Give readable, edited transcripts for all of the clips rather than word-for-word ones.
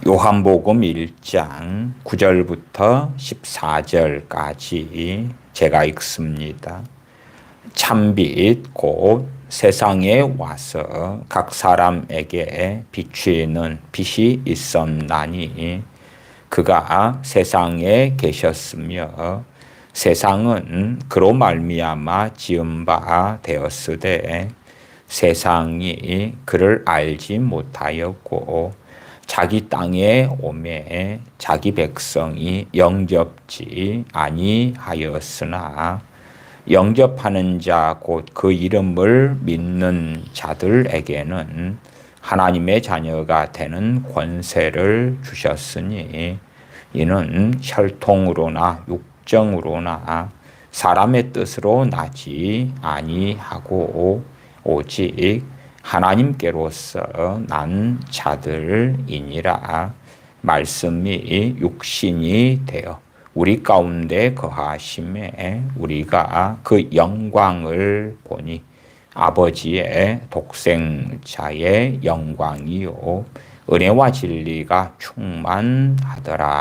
요한복음 1장 9절부터 14절까지 제가 읽습니다. 참빛 곧 세상에 와서 각 사람에게 비추이는 빛이 있었나니 그가 세상에 계셨으며 세상은 그로 말미암아 지은 바 되었으되 세상이 그를 알지 못하였고 자기 땅에 오매 자기 백성이 영접지 아니하였으나 영접하는 자 곧 그 이름을 믿는 자들에게는 하나님의 자녀가 되는 권세를 주셨으니 이는 혈통으로나 육정으로나 사람의 뜻으로 나지 아니하고 오직 하나님께로서 난 자들이니라. 말씀이 육신이 되어 우리 가운데 거하심에 우리가 그 영광을 보니 아버지의 독생자의 영광이요 은혜와 진리가 충만하더라.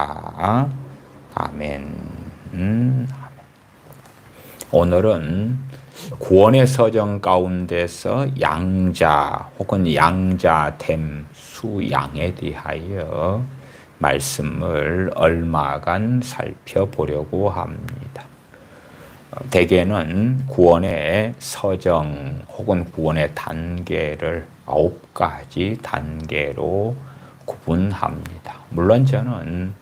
아멘. 오늘은 구원의 서정 가운데서 양자 혹은 양자됨 수양에 대하여 말씀을 얼마간 살펴보려고 합니다. 대개는 구원의 서정 혹은 구원의 단계를 9가지 단계로 구분합니다. 물론 저는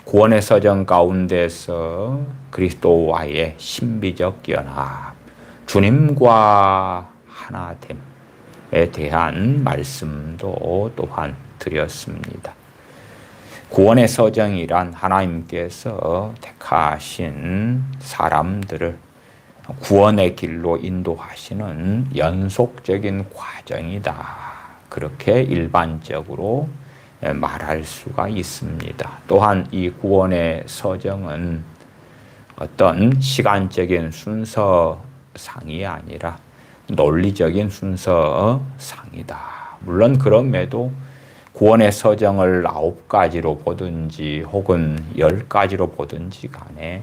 구원의 서정 가운데서 그리스도와의 신비적 연합, 주님과 하나됨에 대한 말씀도 또한 드렸습니다. 구원의 서정이란 하나님께서 택하신 사람들을 구원의 길로 인도하시는 연속적인 과정이다. 그렇게 일반적으로 말할 수가 있습니다. 또한 이 구원의 서정은 어떤 시간적인 순서상이 아니라 논리적인 순서상이다. 물론 그럼에도 구원의 서정을 9가지로 보든지 혹은 10가지로 보든지 간에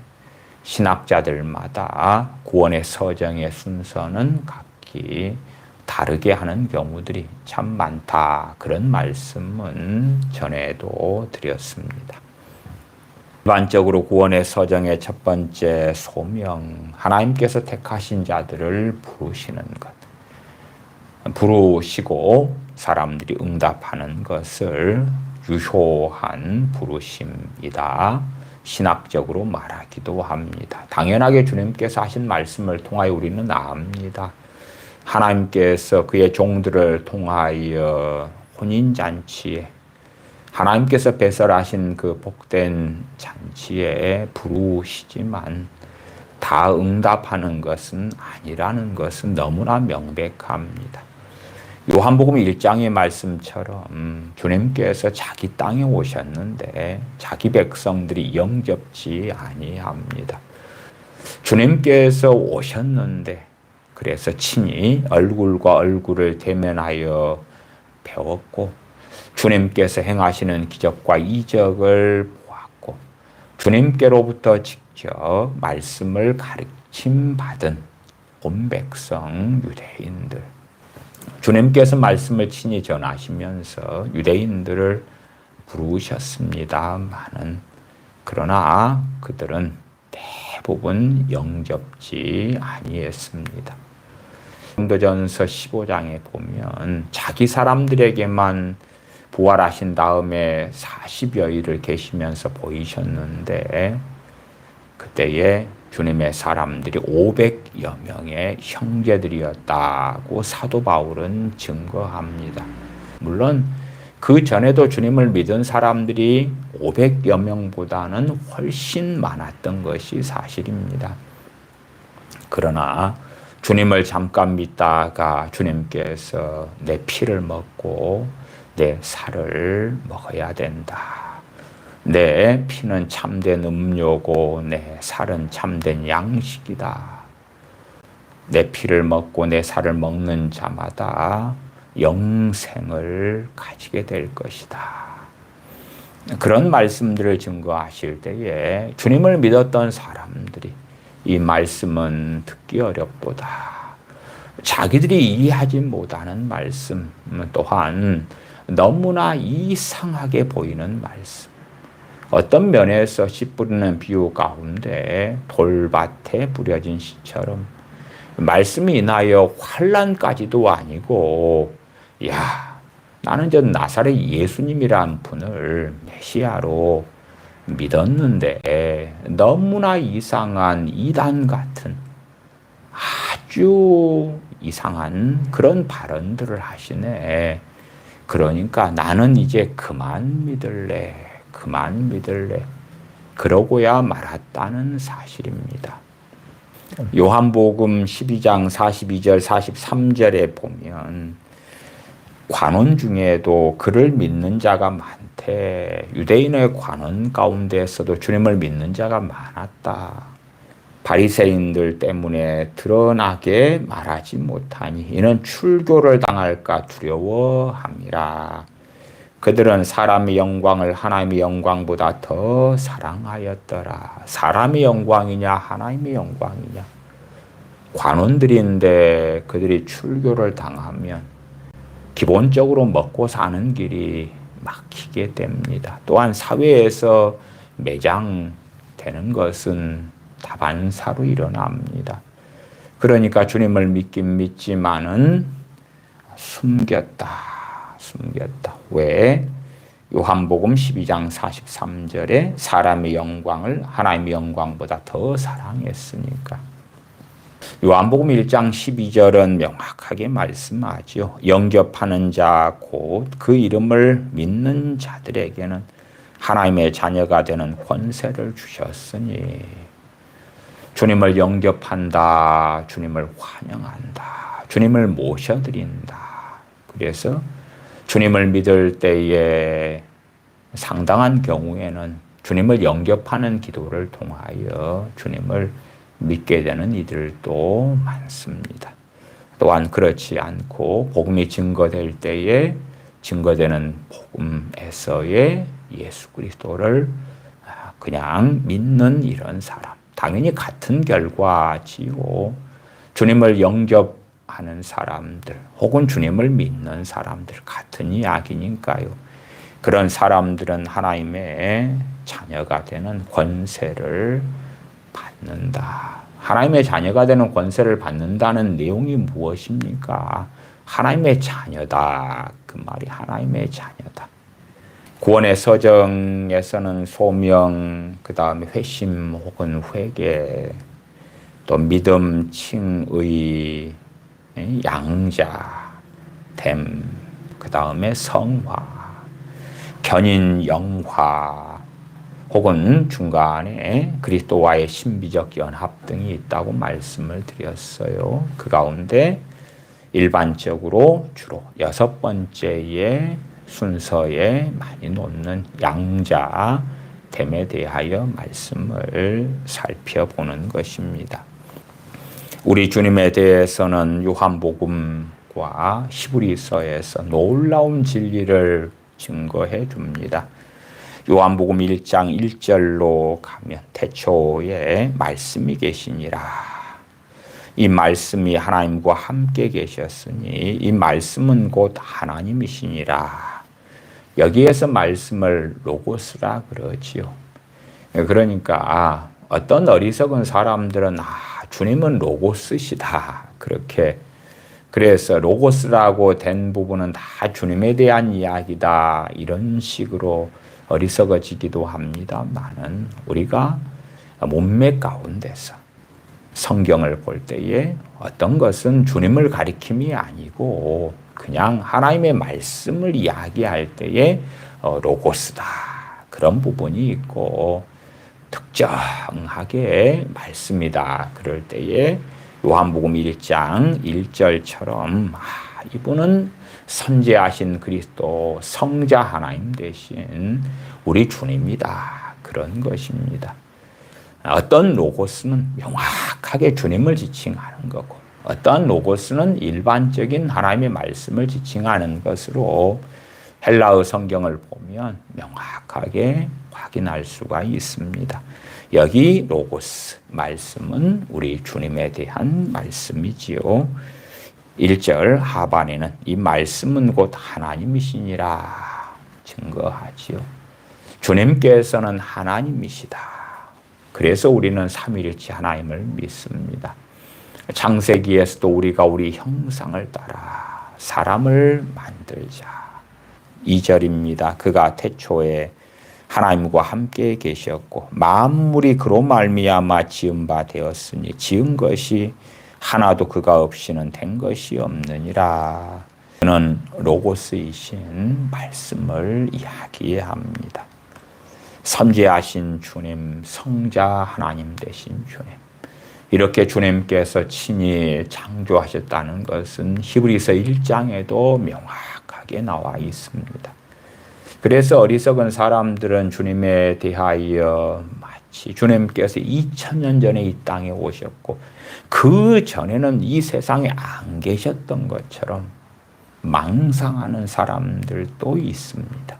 신학자들마다 구원의 서정의 순서는 각기 다르게 하는 경우들이 참 많다. 그런 말씀은 전에도 드렸습니다. 일반적으로 구원의 서정의 첫 번째 소명, 하나님께서 택하신 자들을 부르시는 것. 부르시고 사람들이 응답하는 것을 유효한 부르심이다. 신학적으로 말하기도 합니다. 당연하게 주님께서 하신 말씀을 통하여 우리는 압니다. 하나님께서 그의 종들을 통하여 혼인잔치에 하나님께서 배설하신 그 복된 잔치에 부르시지만 다 응답하는 것은 아니라는 것은 너무나 명백합니다. 요한복음 1장의 말씀처럼 주님께서 자기 땅에 오셨는데 자기 백성들이 영접지 아니합니다. 주님께서 오셨는데 그래서 친히 얼굴과 얼굴을 대면하여 배웠고 주님께서 행하시는 기적과 이적을 보았고 주님께로부터 직접 말씀을 가르침 받은 온 백성 유대인들, 주님께서 말씀을 친히 전하시면서 유대인들을 부르셨습니다마는 그러나 그들은 대부분 영접지 아니했습니다. 고린도전서 15장에 보면 자기 사람들에게만 부활하신 다음에 40여일을 계시면서 보이셨는데 그때에 주님의 사람들이 500여 명의 형제들이었다고 사도 바울은 증거합니다. 물론 그 전에도 주님을 믿은 사람들이 500여 명보다는 훨씬 많았던 것이 사실입니다. 그러나 주님을 잠깐 믿다가 주님께서 내 피를 먹고 내 살을 먹어야 된다. 내 피는 참된 음료고 내 살은 참된 양식이다. 내 피를 먹고 내 살을 먹는 자마다 영생을 가지게 될 것이다. 그런 말씀들을 증거하실 때에 주님을 믿었던 사람들이 이 말씀은 듣기 어렵도다. 자기들이 이해하지 못하는 말씀 또한 너무나 이상하게 보이는 말씀. 어떤 면에서 씨 뿌리는 비유 가운데 돌밭에 뿌려진 씨처럼 말씀이 인하여 환난까지도 아니고 야 나는 저 나사렛 예수님이란 분을 메시아로 믿었는데 너무나 이상한 이단 같은 아주 이상한 그런 발언들을 하시네. 그러니까 나는 이제 그만 믿을래. 그러고야 말았다는 사실입니다. 요한복음 12장 42절 43절에 보면 관원 중에도 그를 믿는 자가 많대. 유대인의 관원 가운데서도 주님을 믿는 자가 많았다. 바리새인들 때문에 드러나게 말하지 못하니 이는 출교를 당할까 두려워함이라. 그들은 사람의 영광을 하나님의 영광보다 더 사랑하였더라. 사람의 영광이냐 하나님의 영광이냐. 관원들인데 그들이 출교를 당하면 기본적으로 먹고 사는 길이 막히게 됩니다. 또한 사회에서 매장되는 것은 다반사로 일어납니다. 그러니까 주님을 믿긴 믿지만은 숨겼다. 왜? 요한복음 12장 43절에 사람의 영광을 하나님의 영광보다 더 사랑했으니까. 요한복음 1장 12절은 명확하게 말씀하죠. 영접하는 자 곧 그 이름을 믿는 자들에게는 하나님의 자녀가 되는 권세를 주셨으니 주님을 영접한다. 주님을 환영한다. 주님을 모셔드린다. 그래서 주님을 믿을 때에 상당한 경우에는 주님을 영접하는 기도를 통하여 주님을 믿게 되는 이들도 많습니다. 또한 그렇지 않고 복음이 증거될 때에 증거되는 복음에서의 예수 그리스도를 그냥 믿는 이런 사람. 당연히 같은 결과지요. 주님을 영접하는 사람들 혹은 주님을 믿는 사람들 같은 이야기니까요. 그런 사람들은 하나님의 자녀가 되는 권세를 받는다. 하나님의 자녀가 되는 권세를 받는다는 내용이 무엇입니까? 하나님의 자녀다. 그 말이 하나님의 자녀다. 구원의 서정에서는 소명, 그 다음에 회심 혹은 회개, 또 믿음, 칭의, 양자, 됨, 그 다음에 성화, 견인, 영화, 혹은 중간에 그리스도와의 신비적 연합 등이 있다고 말씀을 드렸어요. 그 가운데 일반적으로 주로 6번째의 순서에 많이 놓는 양자, 됨에 대하여 말씀을 살펴보는 것입니다. 우리 주님에 대해서는 요한복음과 히브리서에서 놀라운 진리를 증거해 줍니다. 요한복음 1장 1절로 가면 태초에 말씀이 계시니라. 이 말씀이 하나님과 함께 계셨으니 이 말씀은 곧 하나님이시니라. 여기에서 말씀을 로고스라 그러지요. 그러니까 어떤 어리석은 사람들은 주님은 로고스시다. 그렇게 그래서 로고스라고 된 부분은 다 주님에 대한 이야기다. 이런 식으로 어리석어지기도 합니다만은 우리가 몸매 가운데서 성경을 볼 때에 어떤 것은 주님을 가리킴이 아니고 그냥 하나님의 말씀을 이야기할 때에 로고스다. 그런 부분이 있고 특정하게 말씀이다. 그럴 때에 요한복음 1장 1절처럼 이분은 선지하신 그리스도 성자 하나님 대신 우리 주님이다. 그런 것입니다. 어떤 로고스는 명확하게 주님을 지칭하는 거고 어떤 로고스는 일반적인 하나님의 말씀을 지칭하는 것으로 헬라어 성경을 보면 명확하게 확인할 수가 있습니다. 여기 로고스 말씀은 우리 주님에 대한 말씀이지요. 1절 하반에는 이 말씀은 곧 하나님이시니라 증거하지요. 주님께서는 하나님이시다. 그래서 우리는 삼위일체 하나님을 믿습니다. 창세기에서도 우리가 우리 형상을 따라 사람을 만들자. 2절입니다. 그가 태초에 하나님과 함께 계셨고 만물이 그로 말미암아 지은 바 되었으니 지은 것이 하나도 그가 없이는 된 것이 없느니라. 그는 로고스이신 말씀을 이야기합니다. 선지하신 주님, 성자 하나님 되신 주님. 이렇게 주님께서 친히 창조하셨다는 것은 히브리서 1장에도 명확하게 나와 있습니다. 그래서 어리석은 사람들은 주님에 대하여 마치 주님께서 2000년 전에 이 땅에 오셨고 그 전에는 이 세상에 안 계셨던 것처럼 망상하는 사람들도 있습니다.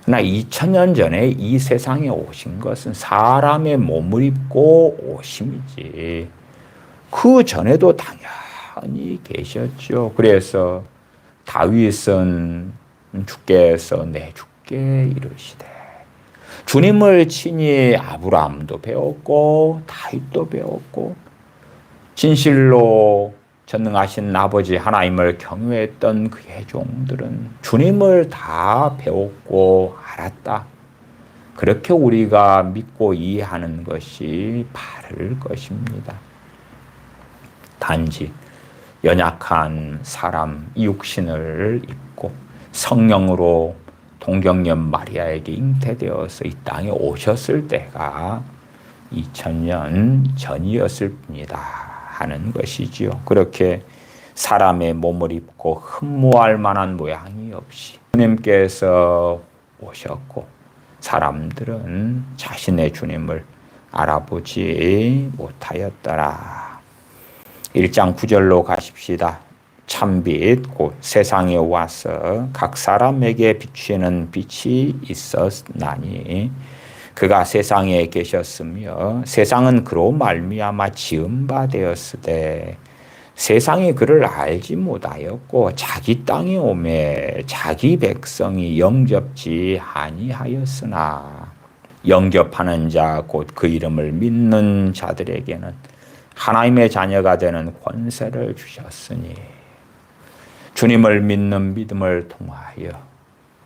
그러나 2000년 전에 이 세상에 오신 것은 사람의 몸을 입고 오심이지 그 전에도 당연히 계셨죠. 그래서 다윗은 주께서 내 주께 이르시되 주님을 친히 아브라함도 배웠고 다윗도 배웠고 진실로 전능하신 아버지 하나님을 경외했던 그의 종들은 주님을 다 배웠고 알았다. 그렇게 우리가 믿고 이해하는 것이 바를 것입니다. 단지 연약한 사람 육신을 입고 성령으로 동정녀 마리아에게 잉태되어서 이 땅에 오셨을 때가 2000년 전이었을 뿐이다 하는 것이지요. 그렇게 사람의 몸을 입고 흠모할 만한 모양이 없이 주님께서 오셨고 사람들은 자신의 주님을 알아보지 못하였더라. 1장 9절로 가십시다. 참빛 곧 세상에 와서 각 사람에게 비추는 빛이 있었나니 그가 세상에 계셨으며 세상은 그로 말미암아 지은 바 되었으되 세상이 그를 알지 못하였고 자기 땅에 오매 자기 백성이 영접지 아니하였으나 영접하는 자 곧 그 이름을 믿는 자들에게는 하나님의 자녀가 되는 권세를 주셨으니 주님을 믿는 믿음을 통하여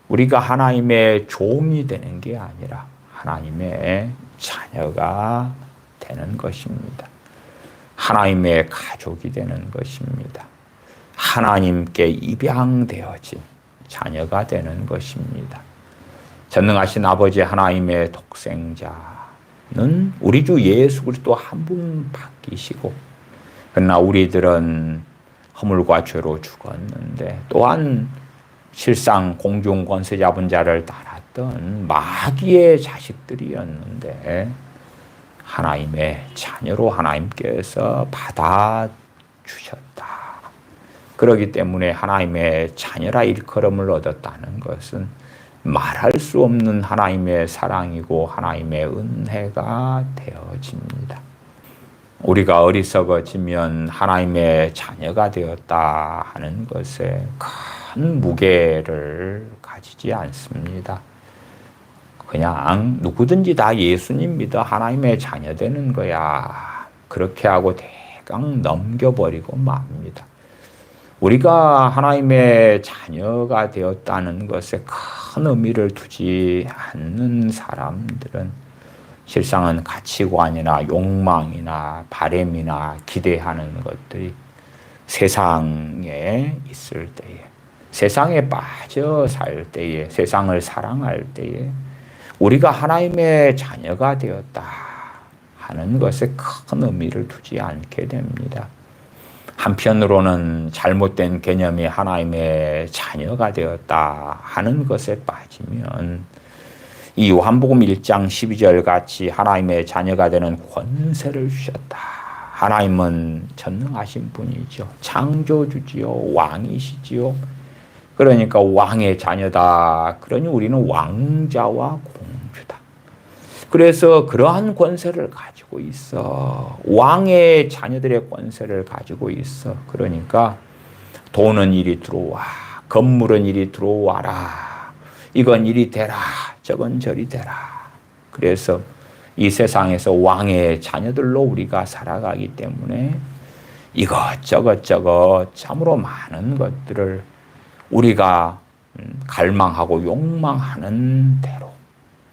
우리가 하나님의 종이 되는 게 아니라 하나님의 자녀가 되는 것입니다. 하나님의 가족이 되는 것입니다. 하나님께 입양되어진 자녀가 되는 것입니다. 전능하신 아버지 하나님의 독생자는 우리 주 예수 그리스도 한 분 바뀌시고 그러나 우리들은 허물과 죄로 죽었는데 또한 실상 공중 권세 잡은 자를 따랐던 마귀의 자식들이었는데 하나님의 자녀로 하나님께서 받아주셨다. 그렇기 때문에 하나님의 자녀라 일컬음을 얻었다는 것은 말할 수 없는 하나님의 사랑이고 하나님의 은혜가 되어집니다. 우리가 어리석어지면 하나님의 자녀가 되었다 하는 것에 큰 무게를 가지지 않습니다. 그냥 누구든지 다 예수님 믿어 하나님의 자녀 되는 거야. 그렇게 하고 대강 넘겨버리고 맙니다. 우리가 하나님의 자녀가 되었다는 것에 큰 의미를 두지 않는 사람들은 실상은 가치관이나 욕망이나 바램이나 기대하는 것들이 세상에 있을 때에 세상에 빠져 살 때에 세상을 사랑할 때에 우리가 하나님의 자녀가 되었다 하는 것에 큰 의미를 두지 않게 됩니다. 한편으로는 잘못된 개념이 하나님의 자녀가 되었다 하는 것에 빠지면 이 요한복음 1장 12절 같이 하나님의 자녀가 되는 권세를 주셨다. 하나님은 전능하신 분이죠. 창조주지요. 왕이시지요. 그러니까 왕의 자녀다. 그러니 우리는 왕자와 공주다. 그래서 그러한 권세를 가지고 있어. 왕의 자녀들의 권세를 가지고 있어. 그러니까 돈은 이리 들어와. 건물은 이리 들어와라. 이건 이리 되라. 저건 저리 되라. 그래서 이 세상에서 왕의 자녀들로 우리가 살아가기 때문에 이것저것 참으로 많은 것들을 우리가 갈망하고 욕망하는 대로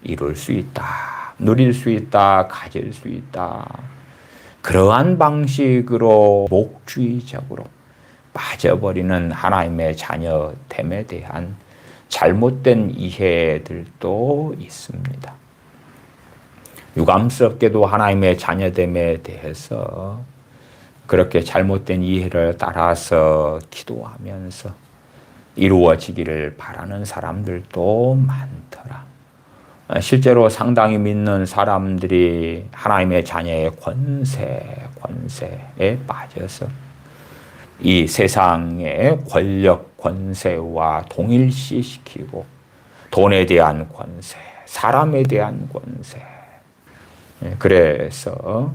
이룰 수 있다. 누릴 수 있다. 가질 수 있다. 그러한 방식으로 목주의적으로 빠져버리는 하나님의 자녀됨에 대한 잘못된 이해들도 있습니다. 유감스럽게도 하나님의 자녀됨에 대해서 그렇게 잘못된 이해를 따라서 기도하면서 이루어지기를 바라는 사람들도 많더라. 실제로 상당히 믿는 사람들이 하나님의 자녀의 권세에 빠져서 이 세상의 권력, 권세와 동일시시키고 돈에 대한 권세, 사람에 대한 권세. 그래서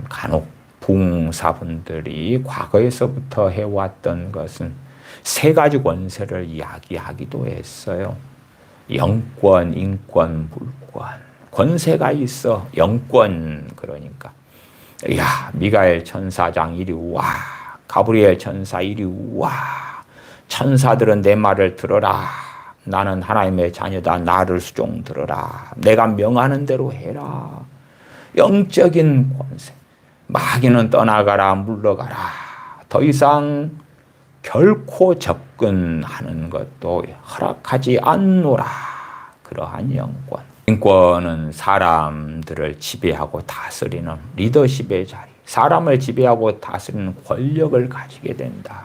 간혹 부흥사분들이 과거에서부터 해왔던 것은 세 가지 권세를 이야기하기도 했어요. 영권, 인권, 물권. 권세가 있어. 영권. 그러니까 야, 미가엘 천사장 이리 와. 가브리엘 천사 이리 와. 천사들은 내 말을 들어라. 나는 하나님의 자녀다. 나를 수종 들어라. 내가 명하는 대로 해라. 영적인 권세. 마귀는 떠나가라. 물러가라. 더 이상 결코 접근하는 것도 허락하지 않노라. 그러한 영권. 인권은 사람들을 지배하고 다스리는 리더십의 자리. 사람을 지배하고 다스리는 권력을 가지게 된다.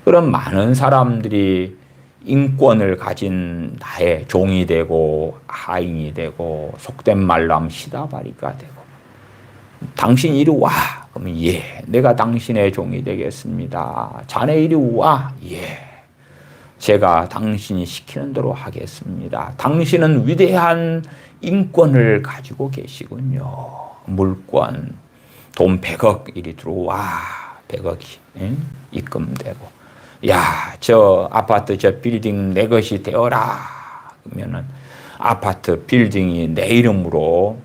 그런 많은 사람들이 인권을 가진 나의 종이 되고 하인이 되고 속된 말로 하면 시다바리가 되고 당신 이리 와. 그러면 예, 내가 당신의 종이 되겠습니다. 자네 이리 와. 예, 제가 당신이 시키는 대로 하겠습니다. 당신은 위대한 인권을 가지고 계시군요. 물권, 돈 100억 이리 들어와. 100억이 입금되고 야, 저 아파트 저 빌딩 내 것이 되어라. 그러면은 아파트 빌딩이 내 이름으로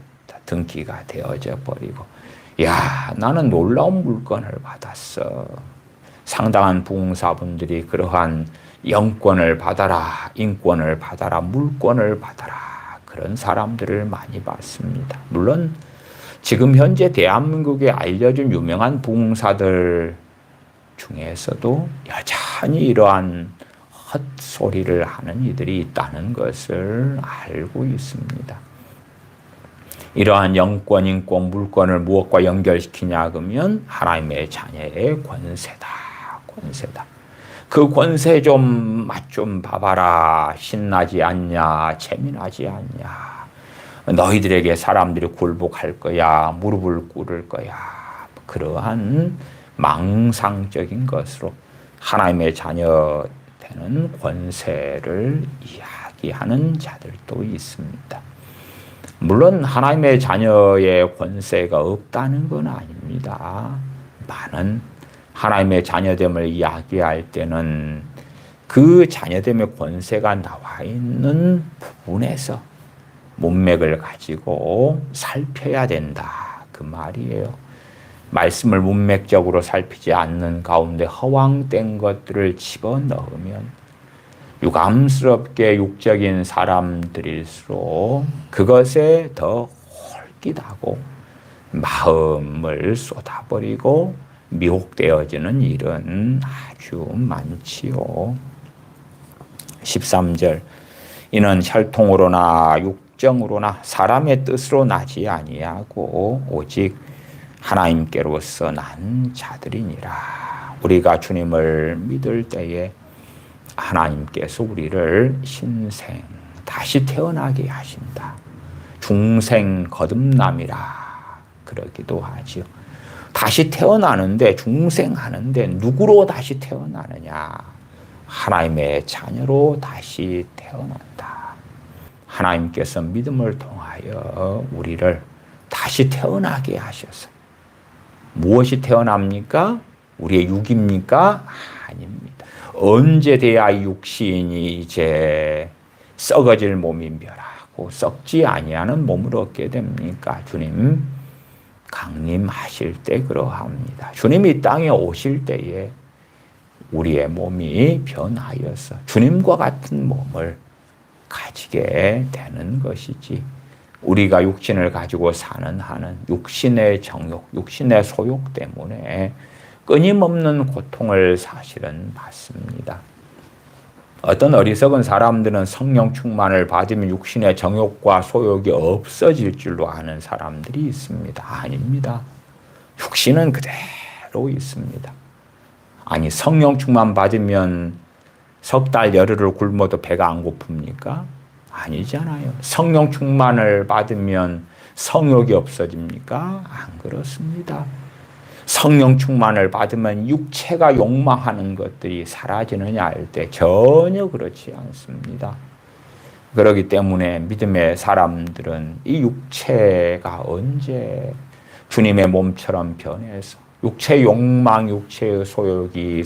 등기가 되어져 버리고 야, 나는 놀라운 물건을 받았어. 상당한 부흥사분들이 그러한 영권을 받아라, 인권을 받아라, 물권을 받아라 그런 사람들을 많이 봤습니다. 물론 지금 현재 대한민국에 알려진 유명한 부흥사들 중에서도 여전히 이러한 헛소리를 하는 이들이 있다는 것을 알고 있습니다. 이러한 영권, 인권, 물권을 무엇과 연결시키냐 그러면 하나님의 자녀의 권세다. 권세다. 그 권세 좀 맛 좀 봐봐라. 신나지 않냐? 재미나지 않냐? 너희들에게 사람들이 굴복할 거야. 무릎을 꿇을 거야. 그러한 망상적인 것으로 하나님의 자녀 되는 권세를 이야기하는 자들도 있습니다. 물론 하나님의 자녀의 권세가 없다는 건 아닙니다. 많은 하나님의 자녀됨을 이야기할 때는 그 자녀됨의 권세가 나와 있는 부분에서 문맥을 가지고 살펴야 된다. 그 말이에요. 말씀을 문맥적으로 살피지 않는 가운데 허황된 것들을 집어넣으면 유감스럽게 육적인 사람들일수록 그것에 더 홀깃하고 마음을 쏟아버리고 미혹되어지는 일은 아주 많지요. 13절 이는 혈통으로나 육정으로나 사람의 뜻으로 나지 아니하고 오직 하나님께로서 난 자들이니라. 우리가 주님을 믿을 때에 하나님께서 우리를 신생 다시 태어나게 하신다. 중생 거듭남이라 그러기도 하지요. 다시 태어나는데 중생하는데 누구로 다시 태어나느냐? 하나님의 자녀로 다시 태어난다. 하나님께서 믿음을 통하여 우리를 다시 태어나게 하셔서 무엇이 태어납니까? 우리의 육입니까? 아닙니다. 언제 돼야 육신이 이제 썩어질 몸이 멸하고 썩지 아니하는 몸을 얻게 됩니까? 주님 강림하실 때 그러합니다. 주님이 이 땅에 오실 때에 우리의 몸이 변하여서 주님과 같은 몸을 가지게 되는 것이지, 우리가 육신을 가지고 사는 한은 육신의 정욕, 육신의 소욕 때문에 끊임없는 고통을 사실은 받습니다. 어떤 어리석은 사람들은 성령 충만을 받으면 육신의 정욕과 소욕이 없어질 줄로 아는 사람들이 있습니다. 아닙니다. 육신은 그대로 있습니다. 아니, 성령 충만 받으면 석 달 열흘을 굶어도 배가 안 고픕니까? 아니잖아요. 성령 충만을 받으면 성욕이 없어집니까? 안 그렇습니다. 성령 충만을 받으면 육체가 욕망하는 것들이 사라지느냐 할 때 전혀 그렇지 않습니다. 그렇기 때문에 믿음의 사람들은 이 육체가 언제 주님의 몸처럼 변해서 육체의 욕망, 육체의 소욕이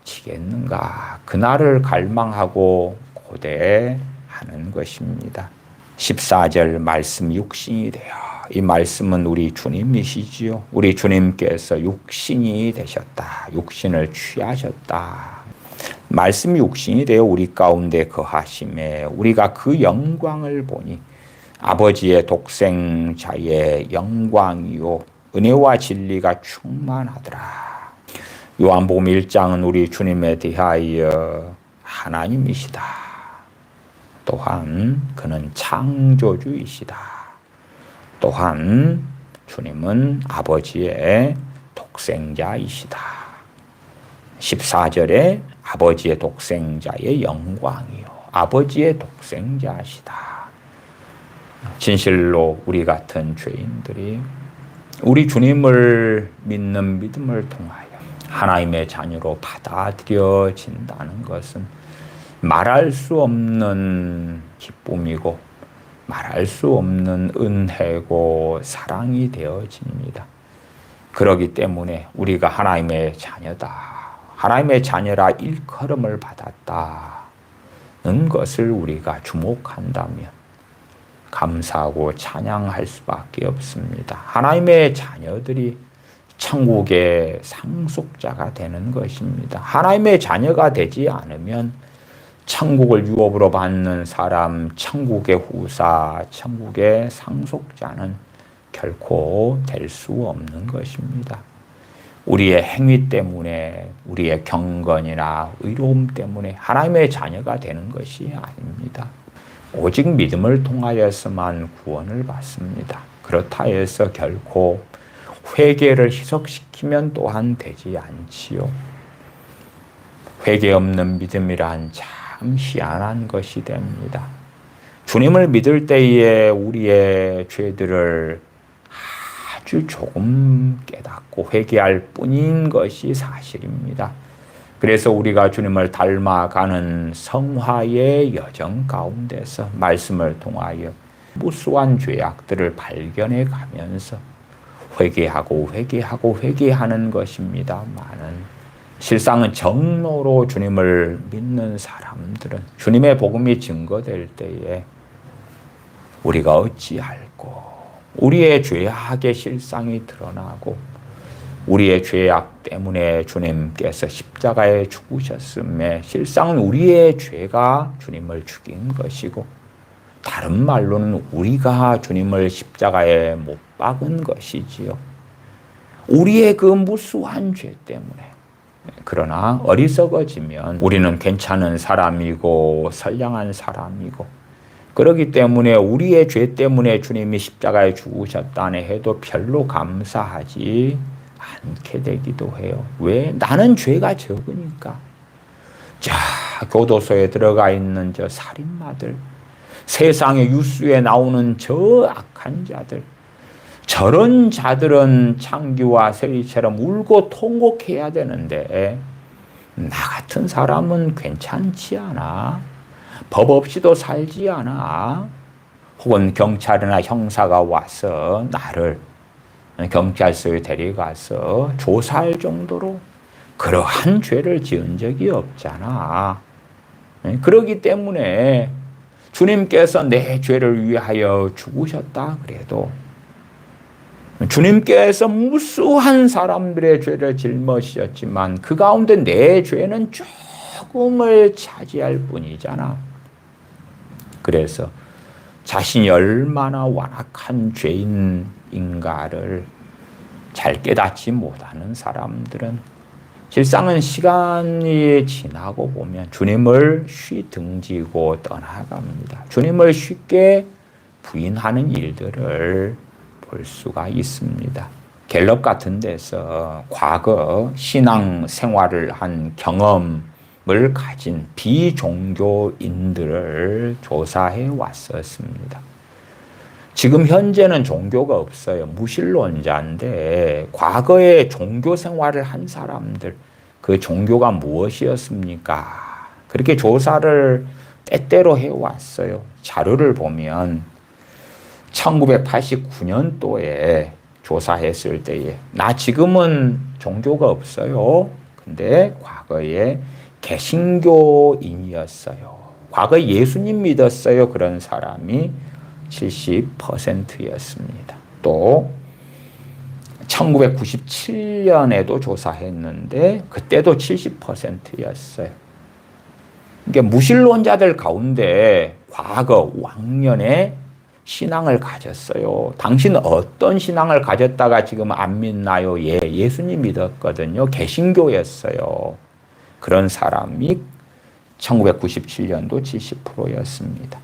사라지겠는가, 그날을 갈망하고 고대하는 것입니다. 14절 말씀 육신이 되어, 이 말씀은 우리 주님이시지요. 우리 주님께서 육신이 되셨다. 육신을 취하셨다. 말씀이 육신이 되어 우리 가운데 거하심에 우리가 그 영광을 보니 아버지의 독생자의 영광이요 은혜와 진리가 충만하더라. 요한복음 1장은 우리 주님에 대하여 하나님이시다. 또한 그는 창조주이시다. 또한 주님은 아버지의 독생자이시다. 14절에 아버지의 독생자의 영광이요 아버지의 독생자시다. 진실로 우리 같은 죄인들이 우리 주님을 믿는 믿음을 통하여 하나님의 자녀로 받아들여진다는 것은 말할 수 없는 기쁨이고 말할 수 없는 은혜고 사랑이 되어집니다. 그렇기 때문에 우리가 하나님의 자녀다, 하나님의 자녀라 일컬음을 받았다는 것을 우리가 주목한다면 감사하고 찬양할 수밖에 없습니다. 하나님의 자녀들이 천국의 상속자가 되는 것입니다. 하나님의 자녀가 되지 않으면 천국을 유업으로 받는 사람, 천국의 후사, 천국의 상속자는 결코 될 수 없는 것입니다. 우리의 행위 때문에, 우리의 경건이나 의로움 때문에 하나님의 자녀가 되는 것이 아닙니다. 오직 믿음을 통하여서만 구원을 받습니다. 그렇다 해서 결코 회개를 희석시키면 또한 되지 않지요. 회개 없는 믿음이란 참 희한한 것이 됩니다. 주님을 믿을 때에 우리의 죄들을 아주 조금 깨닫고 회개할 뿐인 것이 사실입니다. 그래서 우리가 주님을 닮아가는 성화의 여정 가운데서 말씀을 통하여 무수한 죄악들을 발견해 가면서 회개하고 회개하고 회개하는 것입니다만은, 실상은 정로로 주님을 믿는 사람들은 주님의 복음이 증거될 때에 우리가 어찌할꼬, 우리의 죄악의 실상이 드러나고 우리의 죄악 때문에 주님께서 십자가에 죽으셨음에 실상은 우리의 죄가 주님을 죽인 것이고, 다른 말로는 우리가 주님을 십자가에 못 박은 것이지요. 우리의 그 무수한 죄 때문에. 그러나 어리석어지면 우리는 괜찮은 사람이고 선량한 사람이고, 그렇기 때문에 우리의 죄 때문에 주님이 십자가에 죽으셨다네 해도 별로 감사하지 않게 되기도 해요. 왜? 나는 죄가 적으니까. 자, 교도소에 들어가 있는 저 살인마들, 세상의 뉴스에 나오는 저 악한 자들, 저런 자들은 창기와 세리처럼 울고 통곡해야 되는데 나 같은 사람은 괜찮지 않아? 법 없이도 살지 않아? 혹은 경찰이나 형사가 와서 나를 경찰서에 데려가서 조사할 정도로 그러한 죄를 지은 적이 없잖아. 그러기 때문에 주님께서 내 죄를 위하여 죽으셨다 그래도 주님께서 무수한 사람들의 죄를 짊어지셨지만 그 가운데 내 죄는 조금을 차지할 뿐이잖아. 그래서 자신이 얼마나 완악한 죄인인가를 잘 깨닫지 못하는 사람들은 실상은 시간이 지나고 보면 주님을 쉬 등지고 떠나갑니다. 주님을 쉽게 부인하는 일들을 볼 수가 있습니다. 갤럽 같은 데서 과거 신앙 생활을 한 경험을 가진 비종교인들을 조사해 왔었습니다. 지금 현재는 종교가 없어요. 무신론자인데 과거에 종교 생활을 한 사람들, 그 종교가 무엇이었습니까? 그렇게 조사를 때때로 해왔어요. 자료를 보면 1989년도에 조사했을 때에 나 지금은 종교가 없어요. 근데 과거에 개신교인이었어요. 과거에 예수님 믿었어요. 그런 사람이 70%였습니다. 또 1997년에도 조사했는데 그때도 70%였어요. 그러니까 무신론자들 가운데 과거 왕년에 신앙을 가졌어요. 당신은 어떤 신앙을 가졌다가 지금 안 믿나요? 예수님 믿었거든요. 개신교였어요. 그런 사람이 1997년도 70%였습니다.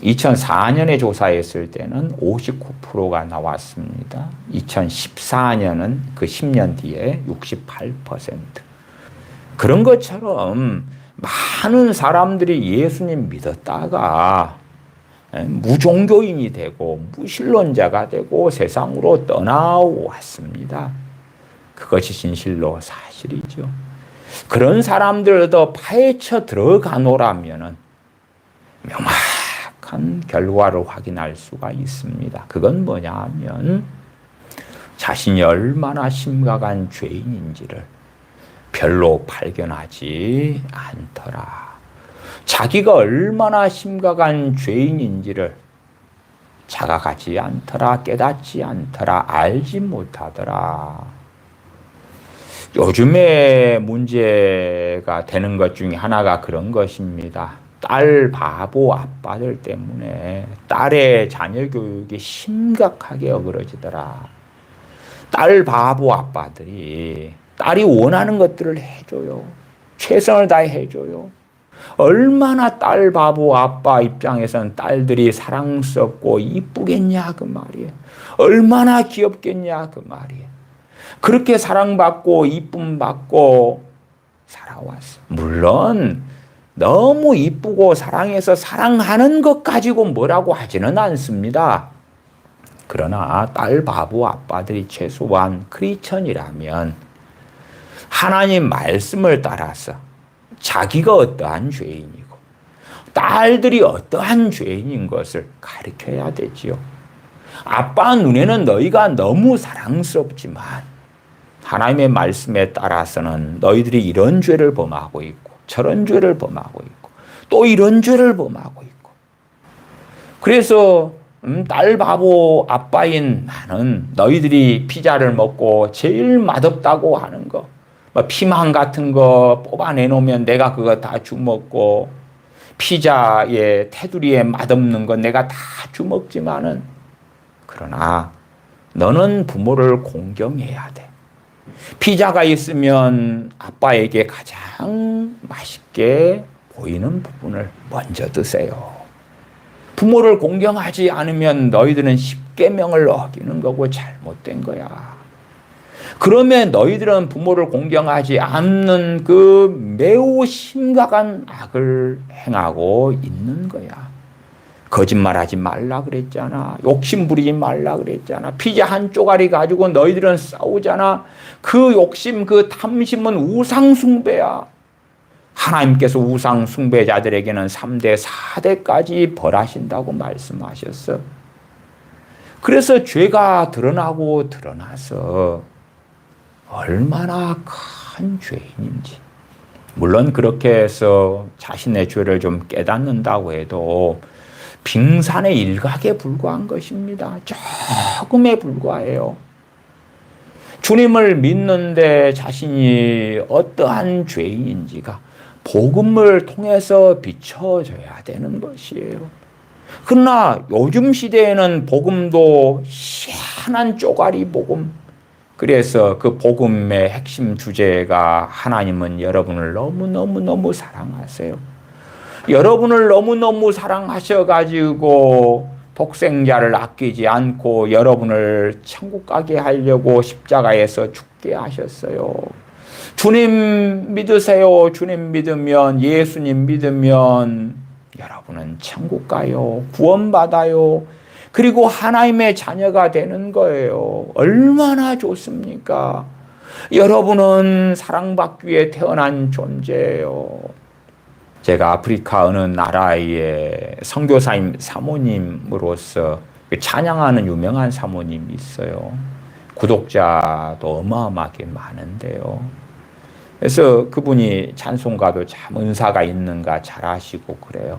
2004년에 조사했을 때는 59%가 나왔습니다. 2014년은 그 10년 뒤에 68%. 그런 것처럼 많은 사람들이 예수님 믿었다가 무종교인이 되고 무신론자가 되고 세상으로 떠나왔습니다. 그것이 진실로 사실이죠. 그런 사람들도 파헤쳐 들어가노라면은 명확한 결과를 확인할 수가 있습니다. 그건 뭐냐 하면 자신이 얼마나 심각한 죄인인지를 별로 발견하지 않더라. 자기가 얼마나 심각한 죄인인지를 자각하지 않더라, 깨닫지 않더라, 알지 못하더라. 요즘에 문제가 되는 것 중에 하나가 그런 것입니다. 딸 바보 아빠들 때문에 딸의 자녀 교육이 심각하게 어그러지더라. 딸 바보 아빠들이 딸이 원하는 것들을 해줘요. 최선을 다해 해줘요. 얼마나 딸 바보 아빠 입장에서는 딸들이 사랑스럽고 이쁘겠냐 그 말이에요. 얼마나 귀엽겠냐 그 말이에요. 그렇게 사랑받고 이쁨 받고 살아왔어. 물론 너무 이쁘고 사랑해서 사랑하는 것 가지고 뭐라고 하지는 않습니다. 그러나 딸 바보 아빠들이 최소한 크리스천이라면 하나님 말씀을 따라서 자기가 어떠한 죄인이고 딸들이 어떠한 죄인인 것을 가르쳐야 되지요. 아빠 눈에는 너희가 너무 사랑스럽지만 하나님의 말씀에 따라서는 너희들이 이런 죄를 범하고 있고 저런 죄를 범하고 있고 또 이런 죄를 범하고 있고 그래서 딸 바보 아빠인 나는 너희들이 피자를 먹고 제일 맛없다고 하는 거 피망 같은 거 뽑아내놓으면 내가 그거 다 주먹고 피자의 테두리에 맛없는 거 내가 다 주먹지만은 그러나 너는 부모를 공경해야 돼. 피자가 있으면 아빠에게 가장 맛있게 보이는 부분을 먼저 드세요. 부모를 공경하지 않으면 너희들은 십계명을 어기는 거고 잘못된 거야. 그러면 너희들은 부모를 공경하지 않는 그 매우 심각한 악을 행하고 있는 거야. 거짓말하지 말라 그랬잖아. 욕심 부리지 말라 그랬잖아. 피자 한 쪼가리 가지고 너희들은 싸우잖아. 그 욕심, 그 탐심은 우상 숭배야. 하나님께서 우상 숭배자들에게는 3대, 4대까지 벌하신다고 말씀하셨어. 그래서 죄가 드러나고 드러나서 얼마나 큰 죄인인지. 물론 그렇게 해서 자신의 죄를 좀 깨닫는다고 해도 빙산의 일각에 불과한 것입니다. 조금에 불과해요. 주님을 믿는데 자신이 어떠한 죄인인지가 복음을 통해서 비춰져야 되는 것이에요. 그러나 요즘 시대에는 복음도 희한한 쪼가리 복음. 그래서 그 복음의 핵심 주제가 하나님은 여러분을 너무너무너무 사랑하세요. 여러분을 너무너무 사랑하셔가지고 독생자를 아끼지 않고 여러분을 천국 가게 하려고 십자가에서 죽게 하셨어요. 주님 믿으세요. 주님 믿으면, 예수님 믿으면 여러분은 천국 가요. 구원받아요. 그리고 하나님의 자녀가 되는 거예요. 얼마나 좋습니까? 여러분은 사랑받기 위해 태어난 존재예요. 제가 아프리카 어느 나라의 선교사님 사모님으로서 찬양하는 유명한 사모님이 있어요. 구독자도 어마어마하게 많은데요. 그래서 그분이 찬송가도 참 은사가 있는가 잘 아시고 그래요.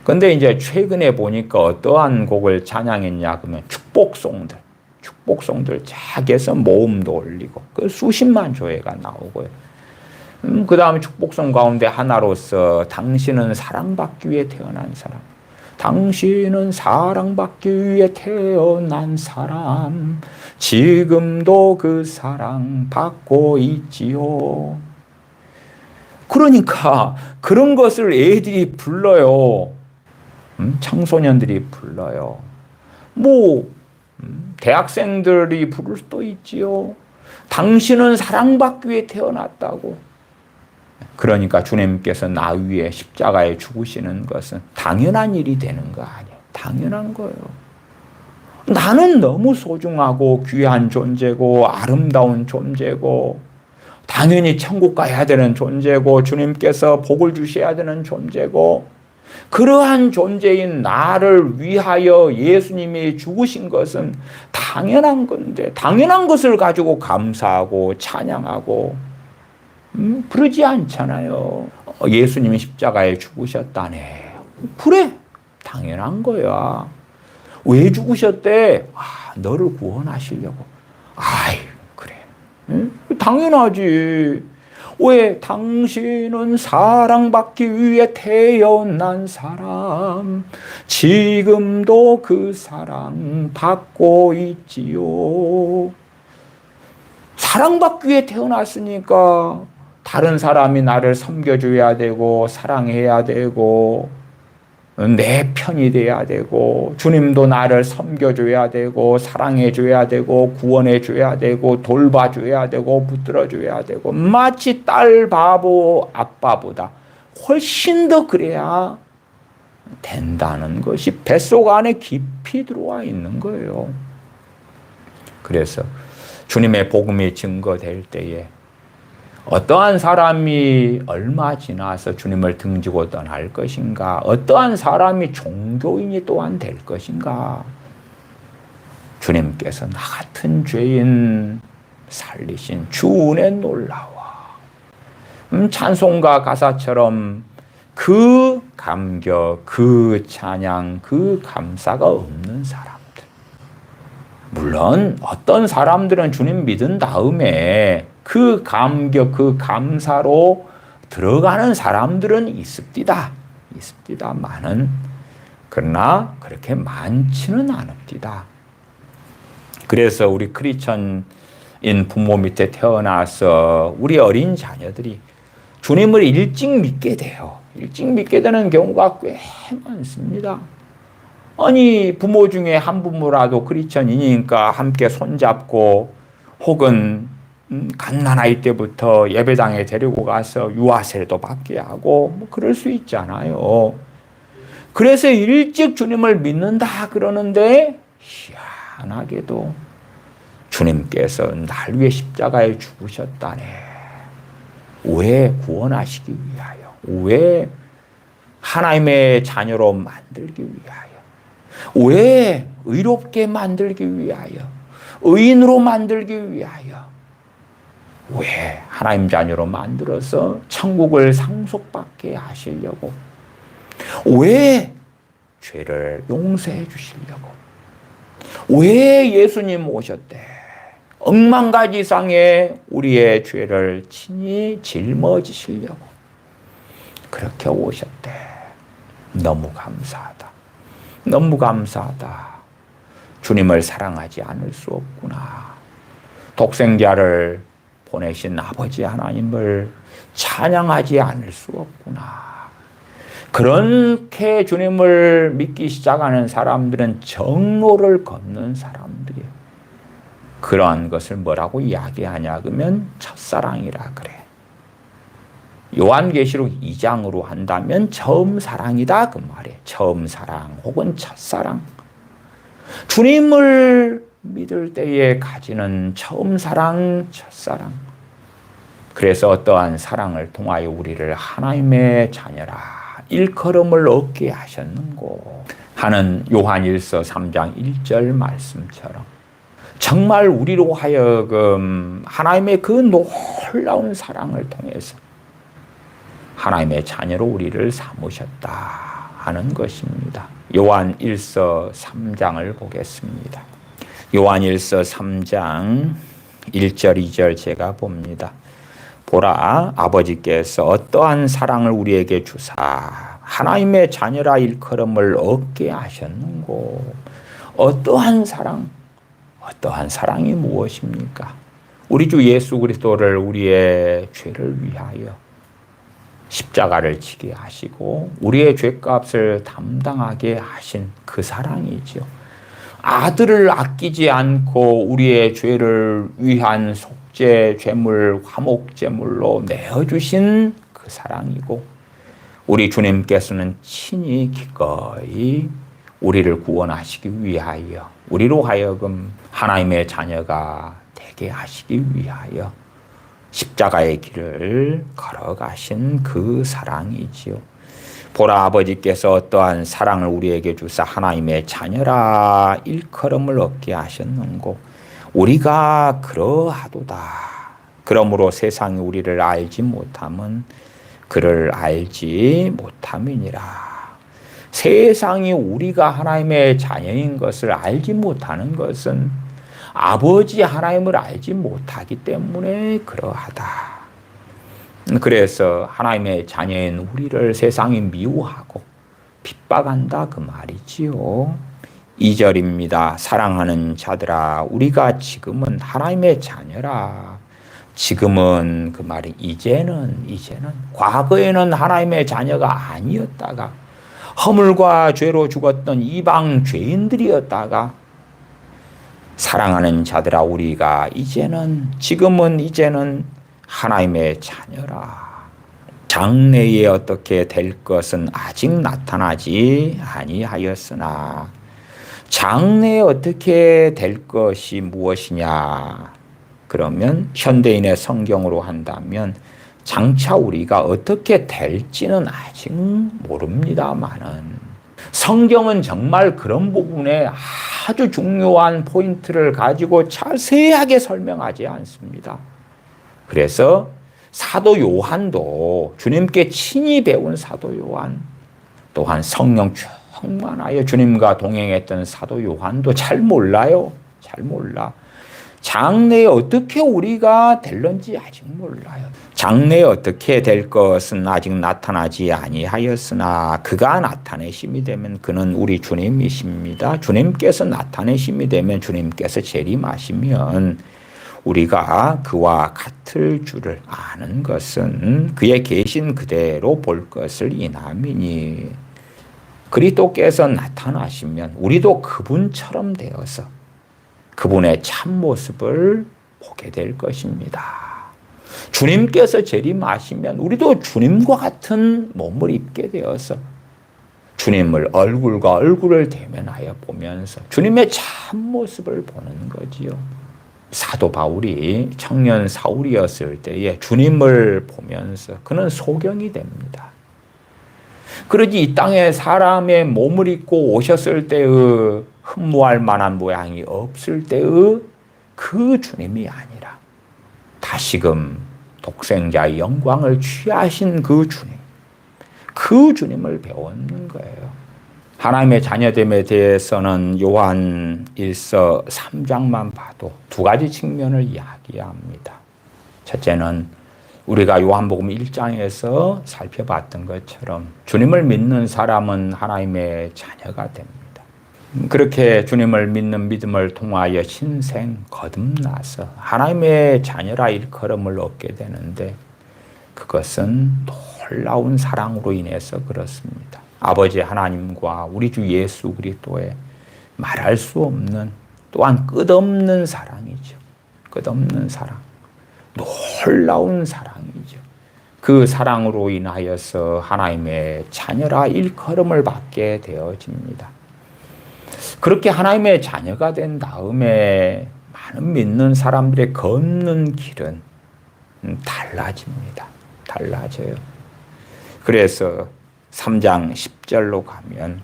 근데 이제 최근에 보니까 어떠한 곡을 찬양했냐 그러면 축복송들 작게서 모음도 올리고 그 수십만 조회가 나오고요. 그 다음에 축복송 가운데 하나로서 당신은 사랑받기 위해 태어난 사람. 당신은 사랑받기 위해 태어난 사람. 지금도 그 사랑 받고 있지요. 그러니까 그런 것을 애들이 불러요. 청소년들이 불러요. 대학생들이 부를 수도 있지요. 당신은 사랑받기 위해 태어났다고. 그러니까 주님께서 나 위에 십자가에 죽으시는 것은 당연한 일이 되는 거 아니에요. 당연한 거예요. 나는 너무 소중하고 귀한 존재고 아름다운 존재고 당연히 천국 가야 되는 존재고 주님께서 복을 주셔야 되는 존재고 그러한 존재인 나를 위하여 예수님이 죽으신 것은 당연한 건데 당연한 것을 가지고 감사하고 찬양하고 그러지 않잖아요. 예수님이 십자가에 죽으셨다네. 그래, 당연한 거야. 왜 죽으셨대? 너를 구원하시려고. 그래. 당연하지. 왜? 당신은 사랑받기 위해 태어난 사람. 지금도 그 사랑 받고 있지요. 사랑받기 위해 태어났으니까 다른 사람이 나를 섬겨줘야 되고 사랑해야 되고 내 편이 돼야 되고 주님도 나를 섬겨줘야 되고 사랑해줘야 되고 구원해줘야 되고 돌봐줘야 되고 붙들어줘야 되고 마치 딸 바보 아빠보다 훨씬 더 그래야 된다는 것이 뱃속 안에 깊이 들어와 있는 거예요. 그래서 주님의 복음이 증거될 때에 어떠한 사람이 얼마 지나서 주님을 등지고 떠날 것인가? 어떠한 사람이 종교인이 또한 될 것인가? 주님께서 나 같은 죄인 살리신 주 은혜 놀라워. 찬송가 가사처럼 그 감격, 그 찬양, 그 감사가 없는 사람들. 물론 어떤 사람들은 주님 믿은 다음에 그 감격, 그 감사로 들어가는 사람들은 있습니다. 많은. 그러나 그렇게 많지는 않습니다. 그래서 우리 크리스천인 부모 밑에 태어나서 우리 어린 자녀들이 주님을 일찍 믿게 돼요. 일찍 믿게 되는 경우가 꽤 많습니다. 아니 부모 중에 한 부모라도 크리스천이니까 함께 손잡고 혹은 갓난아이 때부터 예배당에 데리고 가서 유아세례도 받게 하고 그럴 수 있잖아요. 그래서 일찍 주님을 믿는다 그러는데 희한하게도 주님께서 날 위해 십자가에 죽으셨다네. 왜? 구원하시기 위하여. 왜? 하나님의 자녀로 만들기 위하여. 왜? 의롭게 만들기 위하여. 의인으로 만들기 위하여. 왜? 하나님 자녀로 만들어서 천국을 상속받게 하시려고. 왜? 죄를 용서해 주시려고. 왜 예수님 오셨대? 억만 가지 이상의 우리의 죄를 친히 짊어지시려고 그렇게 오셨대. 너무 감사하다. 너무 감사하다. 주님을 사랑하지 않을 수 없구나. 독생자를 보내신 아버지 하나님을 찬양하지 않을 수 없구나. 그렇게 주님을 믿기 시작하는 사람들은 정로를 걷는 사람들이에요. 그러한 것을 뭐라고 이야기하냐 그러면 첫사랑이라 그래. 요한계시록 2장으로 한다면 처음 사랑이다 그 말이에요. 처음 사랑 혹은 첫사랑. 주님을 믿을 때에 가지는 처음 사랑, 첫사랑. 그래서 어떠한 사랑을 통하여 우리를 하나님의 자녀라 일컬음을 얻게 하셨는고 하는 요한일서 3장 1절 말씀처럼 정말 우리로 하여금 하나님의 그 놀라운 사랑을 통해서 하나님의 자녀로 우리를 삼으셨다 하는 것입니다. 요한일서 3장을 보겠습니다. 요한일서 3장 1절 2절 제가 봅니다. 보라, 아버지께서 어떠한 사랑을 우리에게 주사 하나님의 자녀라 일컬음을 얻게 하셨는고. 어떠한 사랑? 어떠한 사랑이 무엇입니까? 우리 주 예수 그리스도를 우리의 죄를 위하여 십자가를 지게 하시고 우리의 죄값을 담당하게 하신 그 사랑이죠. 아들을 아끼지 않고 우리의 죄를 위한 속죄 제물, 화목 제물로 내어주신 그 사랑이고 우리 주님께서는 친히 기꺼이 우리를 구원하시기 위하여 우리로 하여금 하나님의 자녀가 되게 하시기 위하여 십자가의 길을 걸어가신 그 사랑이지요. 보라, 아버지께서 어떠한 사랑을 우리에게 주사 하나님의 자녀라 일컬음을 얻게 하셨는고 우리가 그러하도다. 그러므로 세상이 우리를 알지 못함은 그를 알지 못함이니라. 세상이 우리가 하나님의 자녀인 것을 알지 못하는 것은 아버지 하나님을 알지 못하기 때문에 그러하다. 그래서 하나님의 자녀인 우리를 세상이 미워하고 핍박한다 그 말이지요. 2절입니다. 사랑하는 자들아, 우리가 지금은 하나님의 자녀라. 지금은 그 말이 이제는 과거에는 하나님의 자녀가 아니었다가 허물과 죄로 죽었던 이방 죄인들이었다가 사랑하는 자들아, 우리가 지금은 하나님의 자녀라. 장래에 어떻게 될 것은 아직 나타나지 아니하였으나 장래에 어떻게 될 것이 무엇이냐? 그러면 현대인의 성경으로 한다면 장차 우리가 어떻게 될지는 아직 모릅니다만은 성경은 정말 그런 부분에 아주 중요한 포인트를 가지고 자세하게 설명하지 않습니다. 그래서 사도 요한도 주님께 친히 배운 사도 요한 또한 성령 충만하여 주님과 동행했던 사도 요한도 잘 몰라요. 잘 몰라. 장래에 어떻게 우리가 될런지 아직 몰라요. 장래에 어떻게 될 것은 아직 나타나지 아니하였으나 그가 나타내심이 되면 그는 우리 주님이십니다. 주님께서 나타내심이 되면 주님께서 재림하시면 우리가 그와 같을 줄을 아는 것은 그의 계신 그대로 볼 것을 인함이니 그리스도께서 나타나시면 우리도 그분처럼 되어서 그분의 참모습을 보게 될 것입니다. 주님께서 재림하시면 우리도 주님과 같은 몸을 입게 되어서 주님을 얼굴과 얼굴을 대면하여 보면서 주님의 참모습을 보는 거지요. 사도 바울이 청년 사울이었을 때에 주님을 보면서 그는 소경이 됩니다. 그러지 이 땅에 사람의 몸을 입고 오셨을 때의 흠모할 만한 모양이 없을 때의 그 주님이 아니라 다시금 독생자의 영광을 취하신 그 주님을 배우는 거예요. 하나님의 자녀됨에 대해서는 요한 1서 3장만 봐도 두 가지 측면을 이야기합니다. 첫째는 우리가 요한복음 1장에서 살펴봤던 것처럼 주님을 믿는 사람은 하나님의 자녀가 됩니다. 그렇게 주님을 믿는 믿음을 통하여 신생 거듭나서 하나님의 자녀라 일컬음을 얻게 되는데 그것은 놀라운 사랑으로 인해서 그렇습니다. 아버지 하나님과 우리 주 예수 그리스도의 말할 수 없는 또한 끝없는 사랑이죠. 끝없는 사랑. 놀라운 사랑이죠. 그 사랑으로 인하여서 하나님의 자녀라 일컬음을 받게 되어집니다. 그렇게 하나님의 자녀가 된 다음에 많은 믿는 사람들의 걷는 길은 달라집니다. 달라져요. 그래서 3장 10절로 가면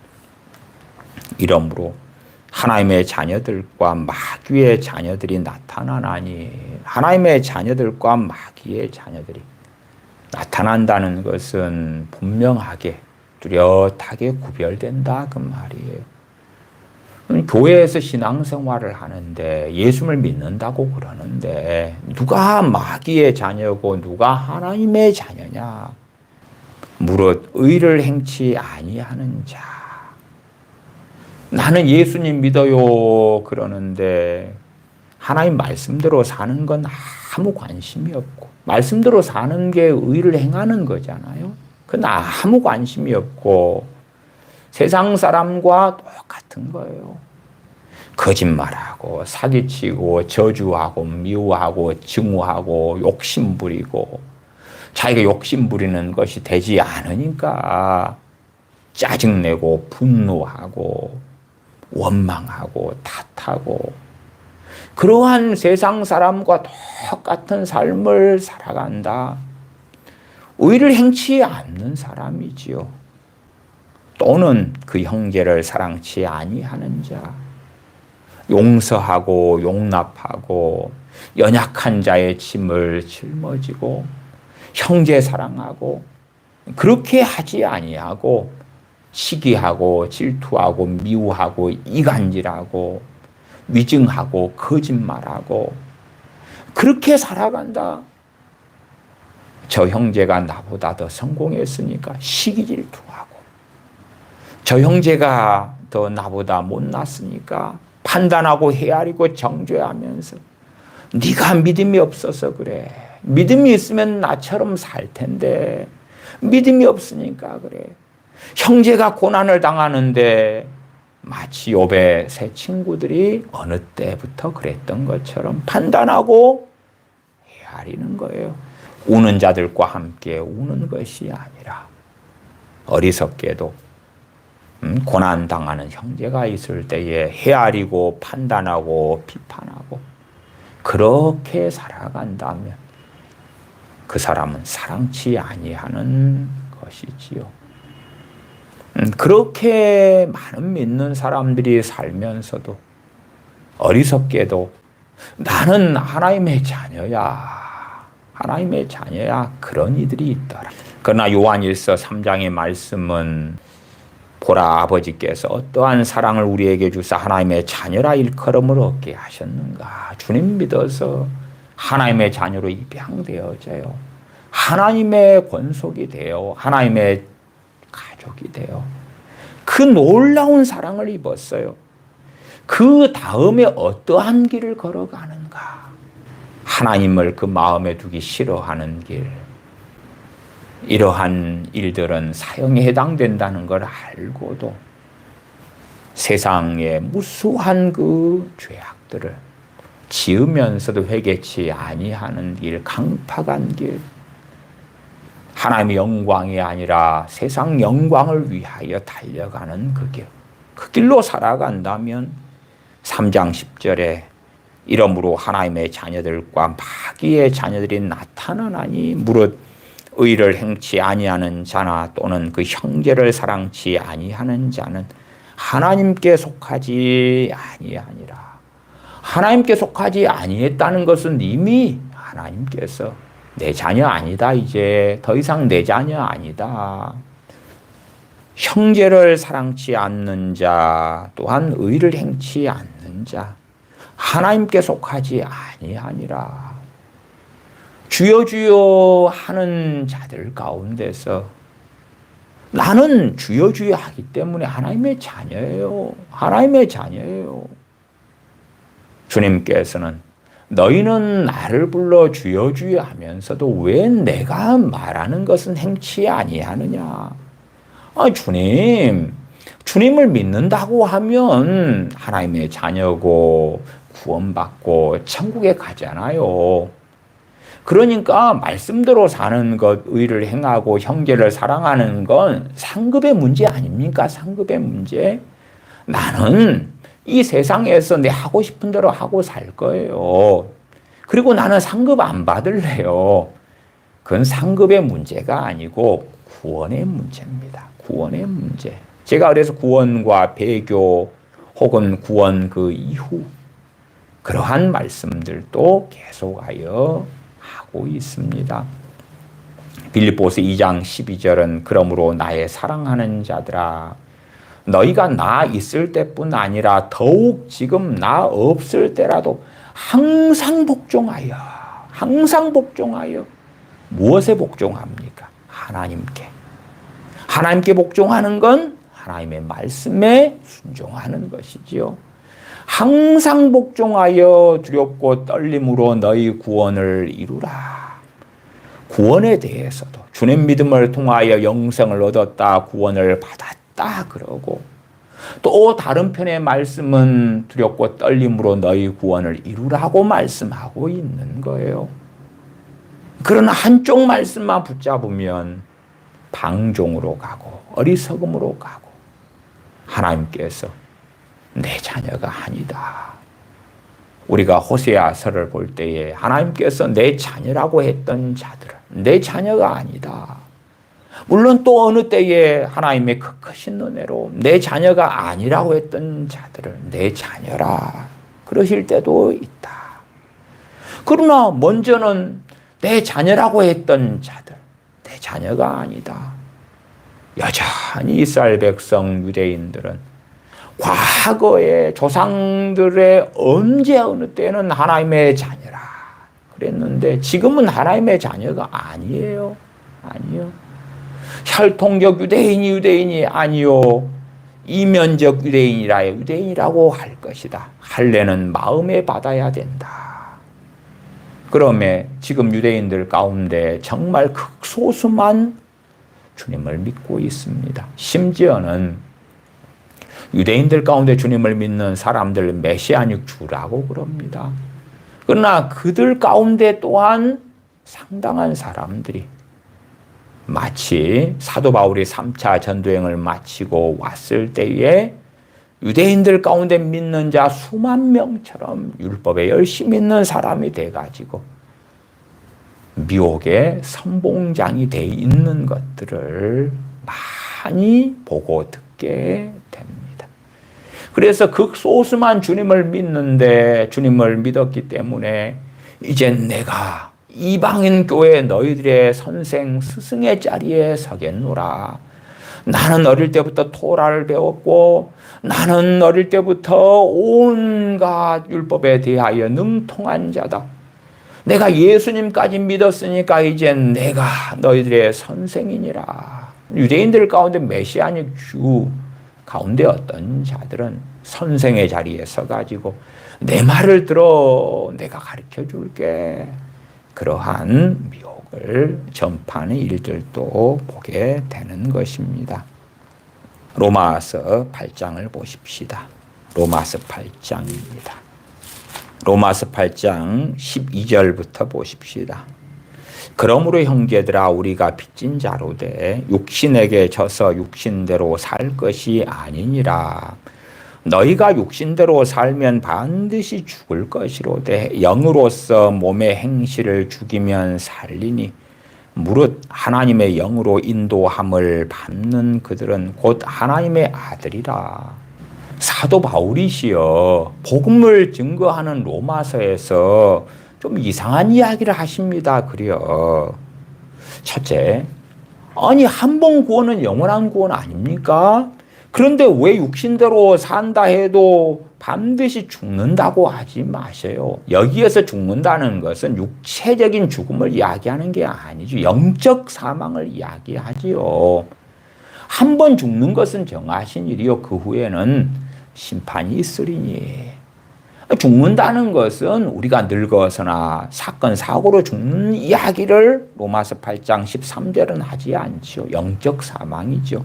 이러므로 하나님의 자녀들과 마귀의 자녀들이 나타나나니 하나님의 자녀들과 마귀의 자녀들이 나타난다는 것은 분명하게 뚜렷하게 구별된다 그 말이에요. 교회에서 신앙생활을 하는데 예수를 믿는다고 그러는데 누가 마귀의 자녀고 누가 하나님의 자녀냐? 무릇 의를 행치 아니하는 자. 나는 예수님 믿어요 그러는데 하나님 말씀대로 사는 건 아무 관심이 없고 말씀대로 사는 게 의를 행하는 거잖아요. 그건 아무 관심이 없고 세상 사람과 똑같은 거예요. 거짓말하고 사기치고 저주하고 미워하고 증오하고 욕심부리고 자기가 욕심부리는 것이 되지 않으니까 짜증내고 분노하고 원망하고 탓하고 그러한 세상 사람과 똑같은 삶을 살아간다. 의를 행치 않는 사람이지요. 또는 그 형제를 사랑치 아니하는 자. 용서하고 용납하고 연약한 자의 짐을 짊어지고 형제 사랑하고 그렇게 하지 아니하고 시기하고 질투하고 미워하고 이간질하고 위증하고 거짓말하고 그렇게 살아간다. 저 형제가 나보다 더 성공했으니까 시기 질투하고 저 형제가 더 나보다 못났으니까 판단하고 헤아리고 정죄하면서 네가 믿음이 없어서 그래. 믿음이 있으면 나처럼 살 텐데 믿음이 없으니까 그래. 형제가 고난을 당하는데 마치 욥의 세 친구들이 어느 때부터 그랬던 것처럼 판단하고 헤아리는 거예요. 우는 자들과 함께 우는 것이 아니라 어리석게도 고난당하는 형제가 있을 때에 헤아리고 판단하고 비판하고 그렇게 살아간다면 그 사람은 사랑치 아니하는 것이지요. 그렇게 많은 믿는 사람들이 살면서도 어리석게도 나는 하나님의 자녀야. 하나님의 자녀야. 그런 이들이 있더라. 그러나 요한일서 3장의 말씀은 보라 아버지께서 어떠한 사랑을 우리에게 주사 하나님의 자녀라 일컬음을 얻게 하셨는가. 주님 믿어서 하나님의 자녀로 입양되어져요. 하나님의 권속이 되어 하나님의 가족이 되어 그 놀라운 사랑을 입었어요. 그 다음에 어떠한 길을 걸어가는가. 하나님을 그 마음에 두기 싫어하는 길. 이러한 일들은 사형에 해당된다는 걸 알고도 세상의 무수한 그 죄악들을 지으면서도 회개치 아니하는 길, 강팍한 길. 하나님의 영광이 아니라 세상 영광을 위하여 달려가는 그 길. 그 길로 살아간다면 3장 10절에 이러므로 하나님의 자녀들과 마귀의 자녀들이 나타나나니 무릇 의를 행치 아니하는 자나 또는 그 형제를 사랑치 아니하는 자는 하나님께 속하지 아니하니라. 하나님께 속하지 아니했다는 것은 이미 하나님께서 내 자녀 아니다. 이제 더 이상 내 자녀 아니다. 형제를 사랑치 않는 자 또한 의를 행치 않는 자 하나님께 속하지 아니하니라. 주여 주여 하는 자들 가운데서 나는 주여 주여 하기 때문에 하나님의 자녀예요. 하나님의 자녀예요. 주님께서는 너희는 나를 불러 주여 주여 하면서도 왜 내가 말하는 것은 행치 아니하느냐. 주님을 믿는다고 하면 하나님의 자녀고 구원받고 천국에 가잖아요. 그러니까 말씀대로 사는 것, 의를 행하고 형제를 사랑하는 건 상급의 문제 아닙니까? 상급의 문제. 나는 이 세상에서 내 하고 싶은 대로 하고 살 거예요. 그리고 나는 상급 안 받을래요. 그건 상급의 문제가 아니고 구원의 문제입니다. 구원의 문제. 제가 그래서 구원과 배교 혹은 구원 그 이후 그러한 말씀들도 계속하여 하고 있습니다. 빌립보서 2장 12절은 그러므로 나의 사랑하는 자들아 너희가 나 있을 때뿐 아니라 더욱 지금 나 없을 때라도 항상 복종하여 무엇에 복종합니까? 하나님께 복종하는 건 하나님의 말씀에 순종하는 것이지요. 항상 복종하여 두렵고 떨림으로 너희 구원을 이루라. 구원에 대해서도 주님 믿음을 통하여 영생을 얻었다, 구원을 받았다 그러고 또 다른 편의 말씀은 두렵고 떨림으로 너희 구원을 이루라고 말씀하고 있는 거예요. 그러나 한쪽 말씀만 붙잡으면 방종으로 가고 어리석음으로 가고 하나님께서 내 자녀가 아니다. 우리가 호세아서를 볼 때에 하나님께서 내 자녀라고 했던 자들은 내 자녀가 아니다. 물론 또 어느 때에 하나님의 그 크신 은혜로 내 자녀가 아니라고 했던 자들을 내 자녀라 그러실 때도 있다. 그러나 먼저는 내 자녀라고 했던 자들 내 자녀가 아니다. 여전히 이스라엘 백성 유대인들은 과거의 조상들의 언제 어느 때는 하나님의 자녀라 그랬는데 지금은 하나님의 자녀가 아니에요. 아니요. 혈통적 유대인이 아니요. 이면적 유대인이라고 할 것이다. 할례는 마음에 받아야 된다. 그러면 지금 유대인들 가운데 정말 극소수만 주님을 믿고 있습니다. 심지어는 유대인들 가운데 주님을 믿는 사람들 메시아닉 주라고 그럽니다. 그러나 그들 가운데 또한 상당한 사람들이 마치 사도 바울이 3차 전도행을 마치고 왔을 때에 유대인들 가운데 믿는 자 수만 명처럼 율법에 열심히 있는 사람이 돼가지고 미혹의 선봉장이 돼 있는 것들을 많이 보고 듣게 됩니다. 그래서 극소수만 주님을 믿는데 주님을 믿었기 때문에 이제 내가 이방인 교회 너희들의 선생 스승의 자리에 서겠노라. 나는 어릴 때부터 토라를 배웠고 나는 어릴 때부터 온갖 율법에 대하여 능통한 자다. 내가 예수님까지 믿었으니까 이제 내가 너희들의 선생이니라. 유대인들 가운데 메시아닉 주 가운데 어떤 자들은 선생의 자리에 서가지고 내 말을 들어 내가 가르쳐 줄게. 그러한 미혹을 전파하는 일들도 보게 되는 것입니다. 로마서 8장을 보십시다. 로마서 8장입니다. 로마서 8장 12절부터 보십시다. 그러므로 형제들아 우리가 빚진 자로 돼 육신에게 져서 육신대로 살 것이 아니니라. 너희가 육신대로 살면 반드시 죽을 것이로되 영으로서 몸의 행실을 죽이면 살리니 무릇 하나님의 영으로 인도함을 받는 그들은 곧 하나님의 아들이라. 사도 바울이시여 복음을 증거하는 로마서에서 좀 이상한 이야기를 하십니다. 그려. 첫째, 아니 한 번 구원은 영원한 구원 아닙니까? 그런데 왜 육신대로 산다 해도 반드시 죽는다고 하지 마세요. 여기에서 죽는다는 것은 육체적인 죽음을 이야기하는 게 아니죠. 영적 사망을 이야기하지요. 한 번 죽는 것은 정하신 일이요. 그 후에는 심판이 있으리니. 죽는다는 것은 우리가 늙어서나 사건 사고로 죽는 이야기를 로마서 8장 13절은 하지 않지요. 영적 사망이죠.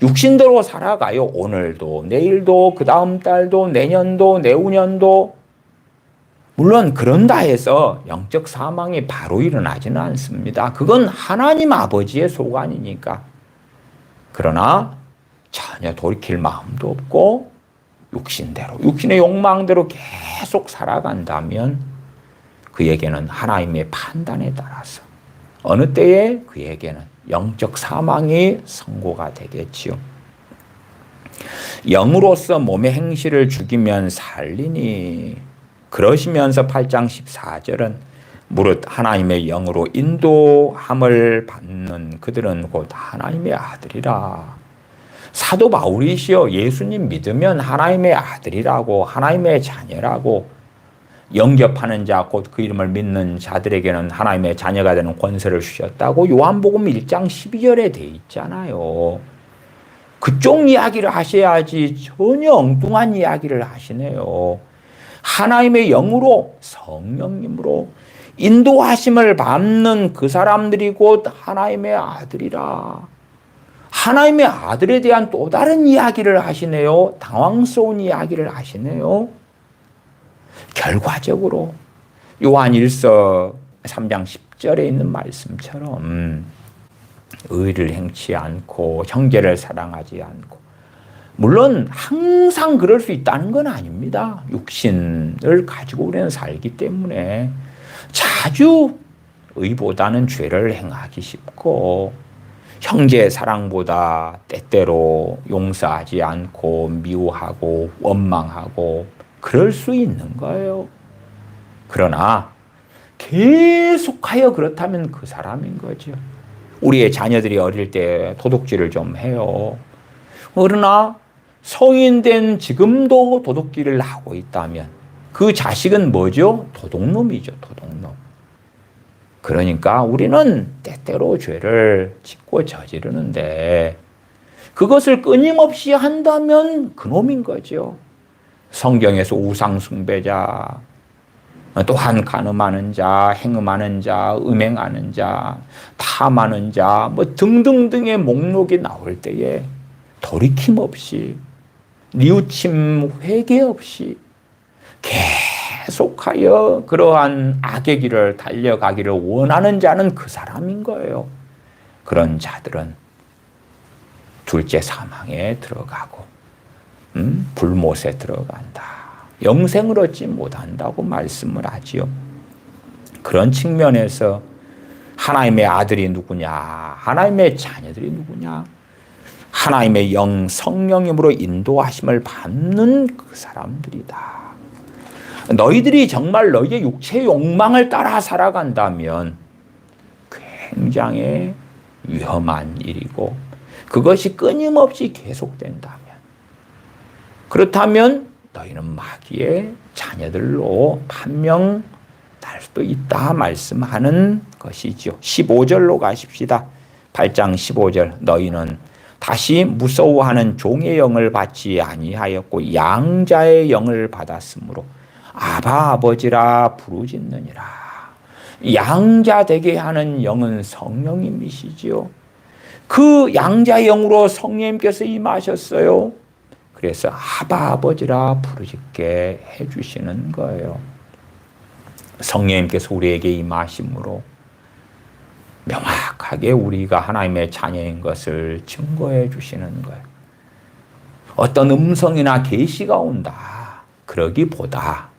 육신대로 살아가요. 오늘도 내일도 그 다음 달도 내년도 내후년도. 물론 그런다 해서 영적 사망이 바로 일어나지는 않습니다. 그건 하나님 아버지의 소관이니까. 그러나 전혀 돌이킬 마음도 없고 육신대로 육신의 욕망대로 계속 살아간다면 그에게는 하나님의 판단에 따라서 어느 때에 그에게는 영적 사망이 선고가 되겠지요. 영으로서 몸의 행실을 죽이면 살리니. 그러시면서 8장 14절은 무릇 하나님의 영으로 인도함을 받는 그들은 곧 하나님의 아들이라. 사도 바울이시여 예수님 믿으면 하나님의 아들이라고 하나님의 자녀라고 영접하는 자 곧 그 이름을 믿는 자들에게는 하나님의 자녀가 되는 권세를 주셨다고 요한복음 1장 12절에 돼 있잖아요. 그쪽 이야기를 하셔야지 전혀 엉뚱한 이야기를 하시네요. 하나님의 영으로 성령님으로 인도하심을 받는 그 사람들이 곧 하나님의 아들이라. 하나님의 아들에 대한 또 다른 이야기를 하시네요. 당황스러운 이야기를 하시네요. 결과적으로 요한 1서 3장 10절에 있는 말씀처럼 의를 행치 않고 형제를 사랑하지 않고, 물론 항상 그럴 수 있다는 건 아닙니다. 육신을 가지고 우리는 살기 때문에 자주 의보다는 죄를 행하기 쉽고 형제의 사랑보다 때때로 용서하지 않고 미워하고 원망하고 그럴 수 있는 거예요. 그러나 계속하여 그렇다면 그 사람인 거죠. 우리의 자녀들이 어릴 때 도둑질을 좀 해요. 그러나 성인된 지금도 도둑질을 하고 있다면 그 자식은 뭐죠? 도둑놈이죠. 도둑놈. 그러니까 우리는 때때로 죄를 짓고 저지르는데 그것을 끊임없이 한다면 그놈인 거죠. 성경에서 우상숭배자, 또한 간음하는 자, 행음하는 자, 음행하는 자, 탐하는 자, 뭐 등등등의 목록이 나올 때에 돌이킴 없이, 뉘우침 회개 없이 계속하여 그러한 악의 길을 달려가기를 원하는 자는 그 사람인 거예요. 그런 자들은 둘째 사망에 들어가고 불못에 들어간다. 영생을 얻지 못한다고 말씀을 하지요. 그런 측면에서 하나님의 아들이 누구냐? 하나님의 자녀들이 누구냐? 하나님의 영 성령님으로 인도하심을 받는 그 사람들이다. 너희들이 정말 너희의 육체의 욕망을 따라 살아간다면 굉장히 위험한 일이고 그것이 끊임없이 계속된다면, 그렇다면 너희는 마귀의 자녀들로 판명될 수도 있다 말씀하는 것이죠. 15절로 가십시다. 8장 15절. 너희는 다시 무서워하는 종의 영을 받지 아니하였고 양자의 영을 받았으므로 아바 아버지라 부르짖느니라. 양자 되게 하는 영은 성령님이시지요. 그 양자의 영으로 성령님께서 임하셨어요. 그래서 아바 아버지라 부르짖게 해주시는 거예요. 성령님께서 우리에게 임하심으로 명확하게 우리가 하나님의 자녀인 것을 증거해 주시는 거예요. 어떤 음성이나 계시가 온다. 그러기보다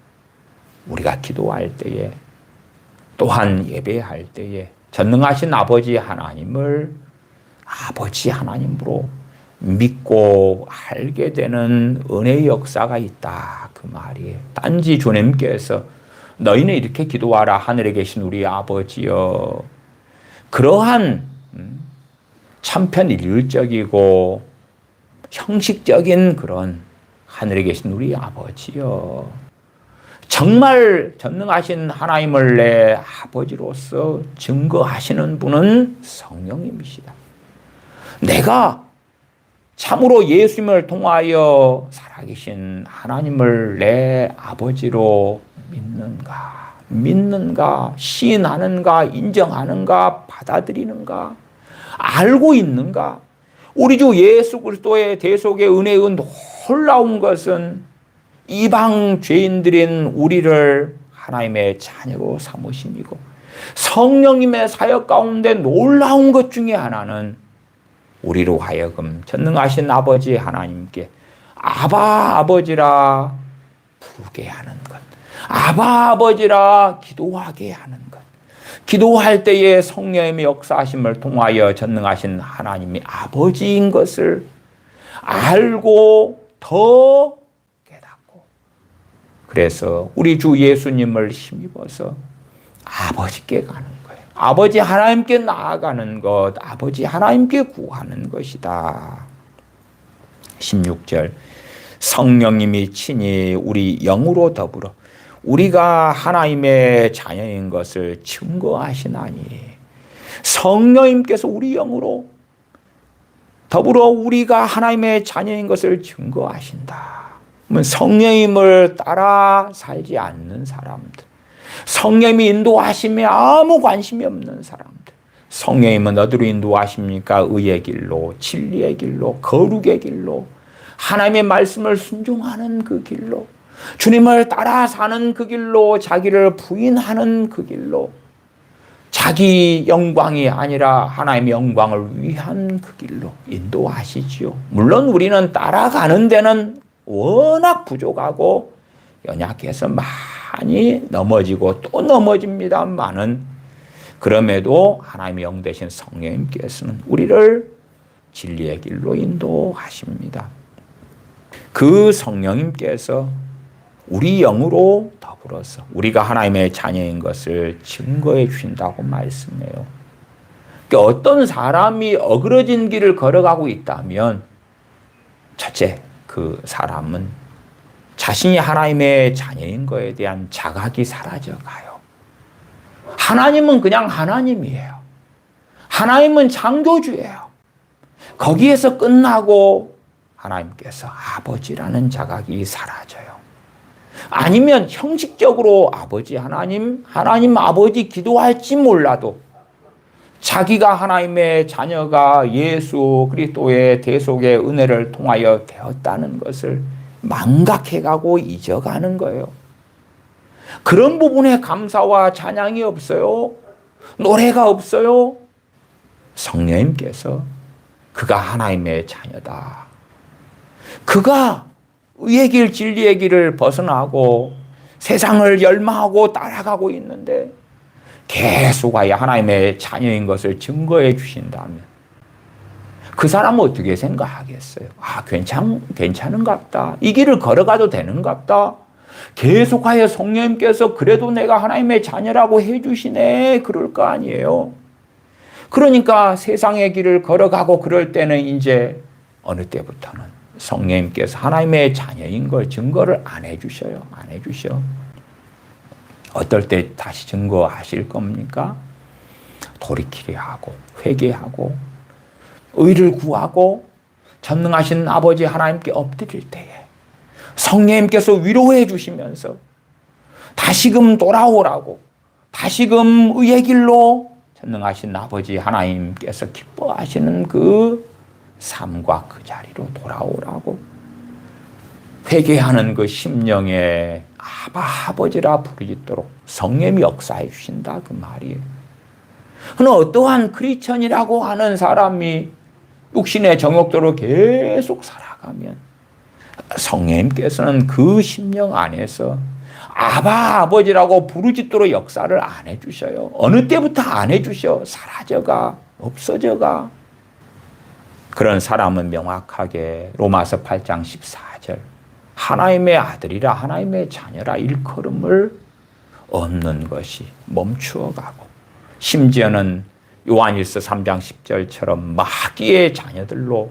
우리가 기도할 때에 또한 예배할 때에 전능하신 아버지 하나님을 아버지 하나님으로 믿고 알게 되는 은혜의 역사가 있다. 그 말이에요. 단지 주님께서 너희는 이렇게 기도하라. 하늘에 계신 우리 아버지여. 그러한 천편일률적이고 형식적인 그런 하늘에 계신 우리 아버지여. 정말 전능하신 하나님을 내 아버지로서 증거하시는 분은 성령님이시다. 내가 참으로 예수님을 통하여 살아계신 하나님을 내 아버지로 믿는가, 시인하는가, 인정하는가, 받아들이는가, 알고 있는가? 우리 주 예수 그리스도의 대속의 은혜의 놀라운 것은 이방 죄인들인 우리를 하나님의 자녀로 삼으심이고, 성령님의 사역 가운데 놀라운 것 중에 하나는 우리로 하여금 전능하신 아버지 하나님께 아바 아버지라 부르게 하는 것, 아바 아버지라 기도하게 하는 것, 기도할 때에 성령님의 역사하심을 통하여 전능하신 하나님이 아버지인 것을 알고 더 깨닫고, 그래서 우리 주 예수님을 힘입어서 아버지께 가는 거예요. 아버지 하나님께 나아가는 것, 아버지 하나님께 구하는 것이다. 16절, 성령님이 친히 우리 영으로 더불어 우리가 하나님의 자녀인 것을 증거하시나니, 성령님께서 우리 영으로 더불어 우리가 하나님의 자녀인 것을 증거하신다. 성령님을 따라 살지 않는 사람들, 성령님이 인도하심에 아무 관심이 없는 사람들, 성령님은 어디로 인도하십니까? 의의 길로, 진리의 길로, 거룩의 길로, 하나님의 말씀을 순종하는 그 길로, 주님을 따라 사는 그 길로, 자기를 부인하는 그 길로, 자기 영광이 아니라 하나님의 영광을 위한 그 길로 인도하시지요. 물론 우리는 따라가는 데는 워낙 부족하고 연약해서 많이 넘어지고 또 넘어집니다만은, 그럼에도 하나님의 영 되신 성령님께서는 우리를 진리의 길로 인도하십니다. 그 성령님께서 우리 영으로 더불어서 우리가 하나님의 자녀인 것을 증거해 주신다고 말씀해요. 그러니까 어떤 사람이 어그러진 길을 걸어가고 있다면, 첫째, 그 사람은 자신이 하나님의 자녀인 것에 대한 자각이 사라져가요. 하나님은 그냥 하나님이에요. 하나님은 창조주예요. 거기에서 끝나고 하나님께서 아버지라는 자각이 사라져요. 아니면 형식적으로 아버지 하나님 아버지 기도할지 몰라도 자기가 하나님의 자녀가 예수 그리스도의 대속의 은혜를 통하여 되었다는 것을 망각해가고 잊어가는 거예요. 그런 부분에 감사와 찬양이 없어요. 노래가 없어요. 성령님께서 그가 하나님의 자녀다. 그가 의의 길, 진리의 길을 벗어나고 세상을 열망하고 따라가고 있는데 계속하여 하나님의 자녀인 것을 증거해 주신다면 그 사람은 어떻게 생각하겠어요? 아, 괜찮은갑다. 이 길을 걸어가도 되는갑다. 계속하여 성령님께서 그래도 내가 하나님의 자녀라고 해주시네. 그럴 거 아니에요. 그러니까 세상의 길을 걸어가고 그럴 때는 이제 어느 때부터는 성령님께서 하나님의 자녀인 걸 증거를 안 해주셔요. 안 해주셔. 어떨 때 다시 증거하실 겁니까? 돌이키려 하고 회개하고 의를 구하고 전능하신 아버지 하나님께 엎드릴 때에 성령님께서 위로해 주시면서 다시금 돌아오라고, 다시금 의의 길로 전능하신 아버지 하나님께서 기뻐하시는 그 삶과 그 자리로 돌아오라고 회개하는 그 심령에 아버지라 부르짖도록 성령님이 역사해 주신다 그 말이에요. 어떠한 크리스천이라고 하는 사람이 육신의 정욕대로 계속 살아가면 성령님께서는 그 심령 안에서 아바 아버지라고 부르짖도록 역사를 안 해주셔요. 어느 때부터 안 해주셔. 사라져가, 없어져가. 그런 사람은 명확하게 로마서 8장 14절 하나님의 아들이라 하나님의 자녀라 일컬음을 얻는 것이 멈추어가고, 심지어는 요한일서 3장 10절처럼 마귀의 자녀들로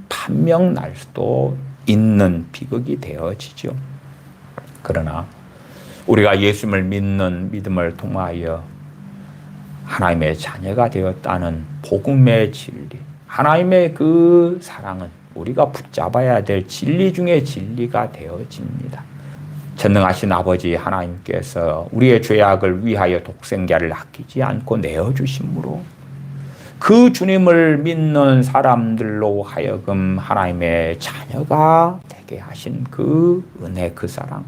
판명날 수도 있는 비극이 되어지죠. 그러나 우리가 예수님을 믿는 믿음을 통하여 하나님의 자녀가 되었다는 복음의 진리, 하나님의 그 사랑은 우리가 붙잡아야 될 진리 중에 진리가 되어집니다. 전능하신 아버지 하나님께서 우리의 죄악을 위하여 독생자를 아끼지 않고 내어주심으로 그 주님을 믿는 사람들로 하여금 하나님의 자녀가 되게 하신 그 은혜, 그 사랑,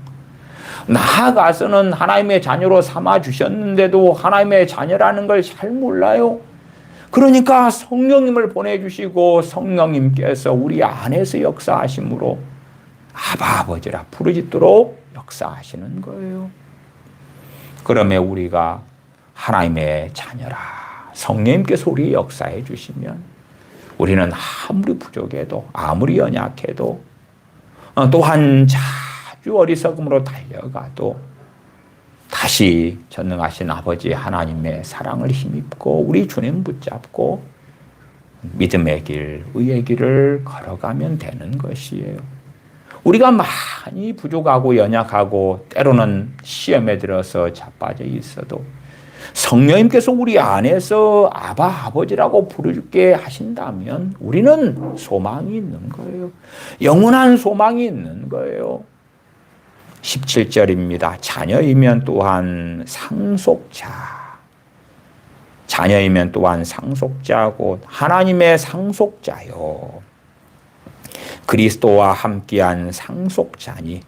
나아가서는 하나님의 자녀로 삼아주셨는데도 하나님의 자녀라는 걸 잘 몰라요. 그러니까 성령님을 보내주시고 성령님께서 우리 안에서 역사하심으로 아바 아버지라 부르짖도록 역사하시는 거예요. 그러면 우리가 하나님의 자녀라, 성령님께서 우리 역사해 주시면 우리는 아무리 부족해도 아무리 연약해도 또한 자주 어리석음으로 달려가도 다시 전능하신 아버지 하나님의 사랑을 힘입고 우리 주님 붙잡고 믿음의 길, 의의 길을 걸어가면 되는 것이에요. 우리가 많이 부족하고 연약하고 때로는 시험에 들어서 자빠져 있어도 성령님께서 우리 안에서 아바 아버지라고 부르게 하신다면 우리는 소망이 있는 거예요. 영원한 소망이 있는 거예요. 17절입니다. 자녀이면 또한 상속자. 자녀이면 또한 상속자고 하나님의 상속자요. 그리스도와 함께한 상속자니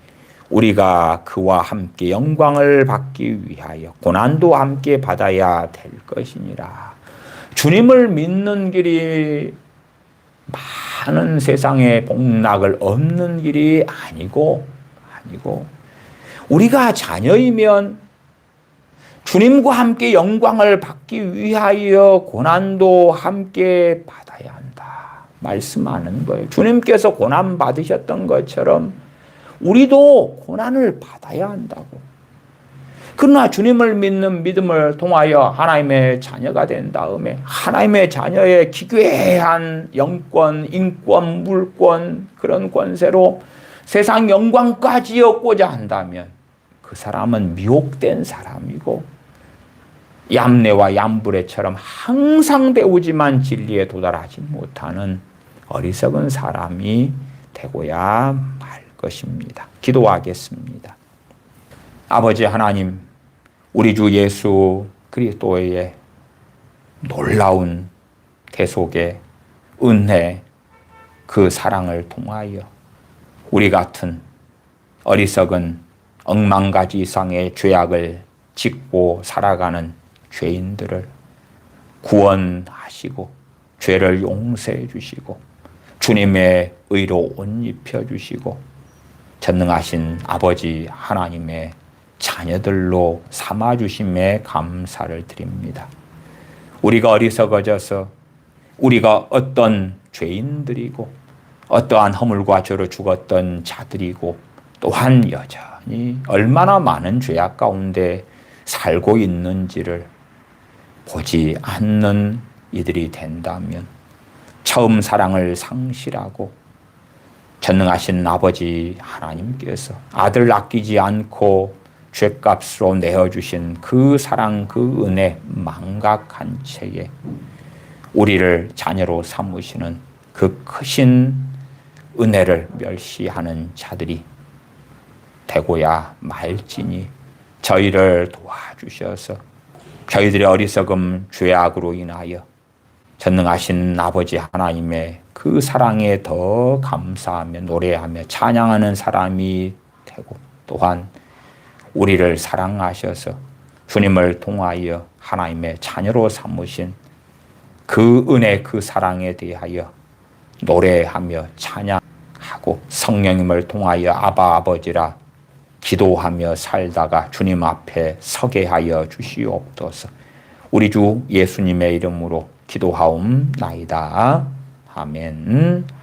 우리가 그와 함께 영광을 받기 위하여 고난도 함께 받아야 될 것이니라. 주님을 믿는 길이 많은 세상의 복락을 얻는 길이 아니고 우리가 자녀이면 주님과 함께 영광을 받기 위하여 고난도 함께 받아야 한다 말씀하는 거예요. 주님께서 고난 받으셨던 것처럼 우리도 고난을 받아야 한다고. 그러나 주님을 믿는 믿음을 통하여 하나님의 자녀가 된 다음에 하나님의 자녀의 기괴한 영권, 인권, 물권, 그런 권세로 세상 영광까지 얻고자 한다면 그 사람은 미혹된 사람이고 얌내와 얌브레처럼 항상 배우지만 진리에 도달하지 못하는 어리석은 사람이 되고야 말 것입니다. 기도하겠습니다. 아버지 하나님, 우리 주 예수 그리스도의 놀라운 계속의 은혜, 그 사랑을 통하여 우리 같은 어리석은 억만가지 이상의 죄악을 짓고 살아가는 죄인들을 구원하시고 죄를 용서해 주시고 주님의 의로 옷 입혀 주시고 전능하신 아버지 하나님의 자녀들로 삼아 주심에 감사를 드립니다. 우리가 어리석어져서 우리가 어떤 죄인들이고 어떠한 허물과 죄로 죽었던 자들이고 또한 여전히 얼마나 많은 죄악 가운데 살고 있는지를 보지 않는 이들이 된다면 처음 사랑을 상실하고 전능하신 아버지 하나님께서 아들 아끼지 않고 죄값으로 내어주신 그 사랑, 그 은혜 망각한 채에 우리를 자녀로 삼으시는 그 크신 은혜를 멸시하는 자들이 되고야 말지니 저희를 도와주셔서 저희들의 어리석음 죄악으로 인하여 전능하신 아버지 하나님의 그 사랑에 더 감사하며 노래하며 찬양하는 사람이 되고 또한 우리를 사랑하셔서 주님을 통하여 하나님의 자녀로 삼으신 그 은혜, 그 사랑에 대하여 노래하며 찬양하고 성령님을 통하여 아바 아버지라 기도하며 살다가 주님 앞에 서게 하여 주시옵소서. 우리 주 예수님의 이름으로 기도하옵나이다. 아멘.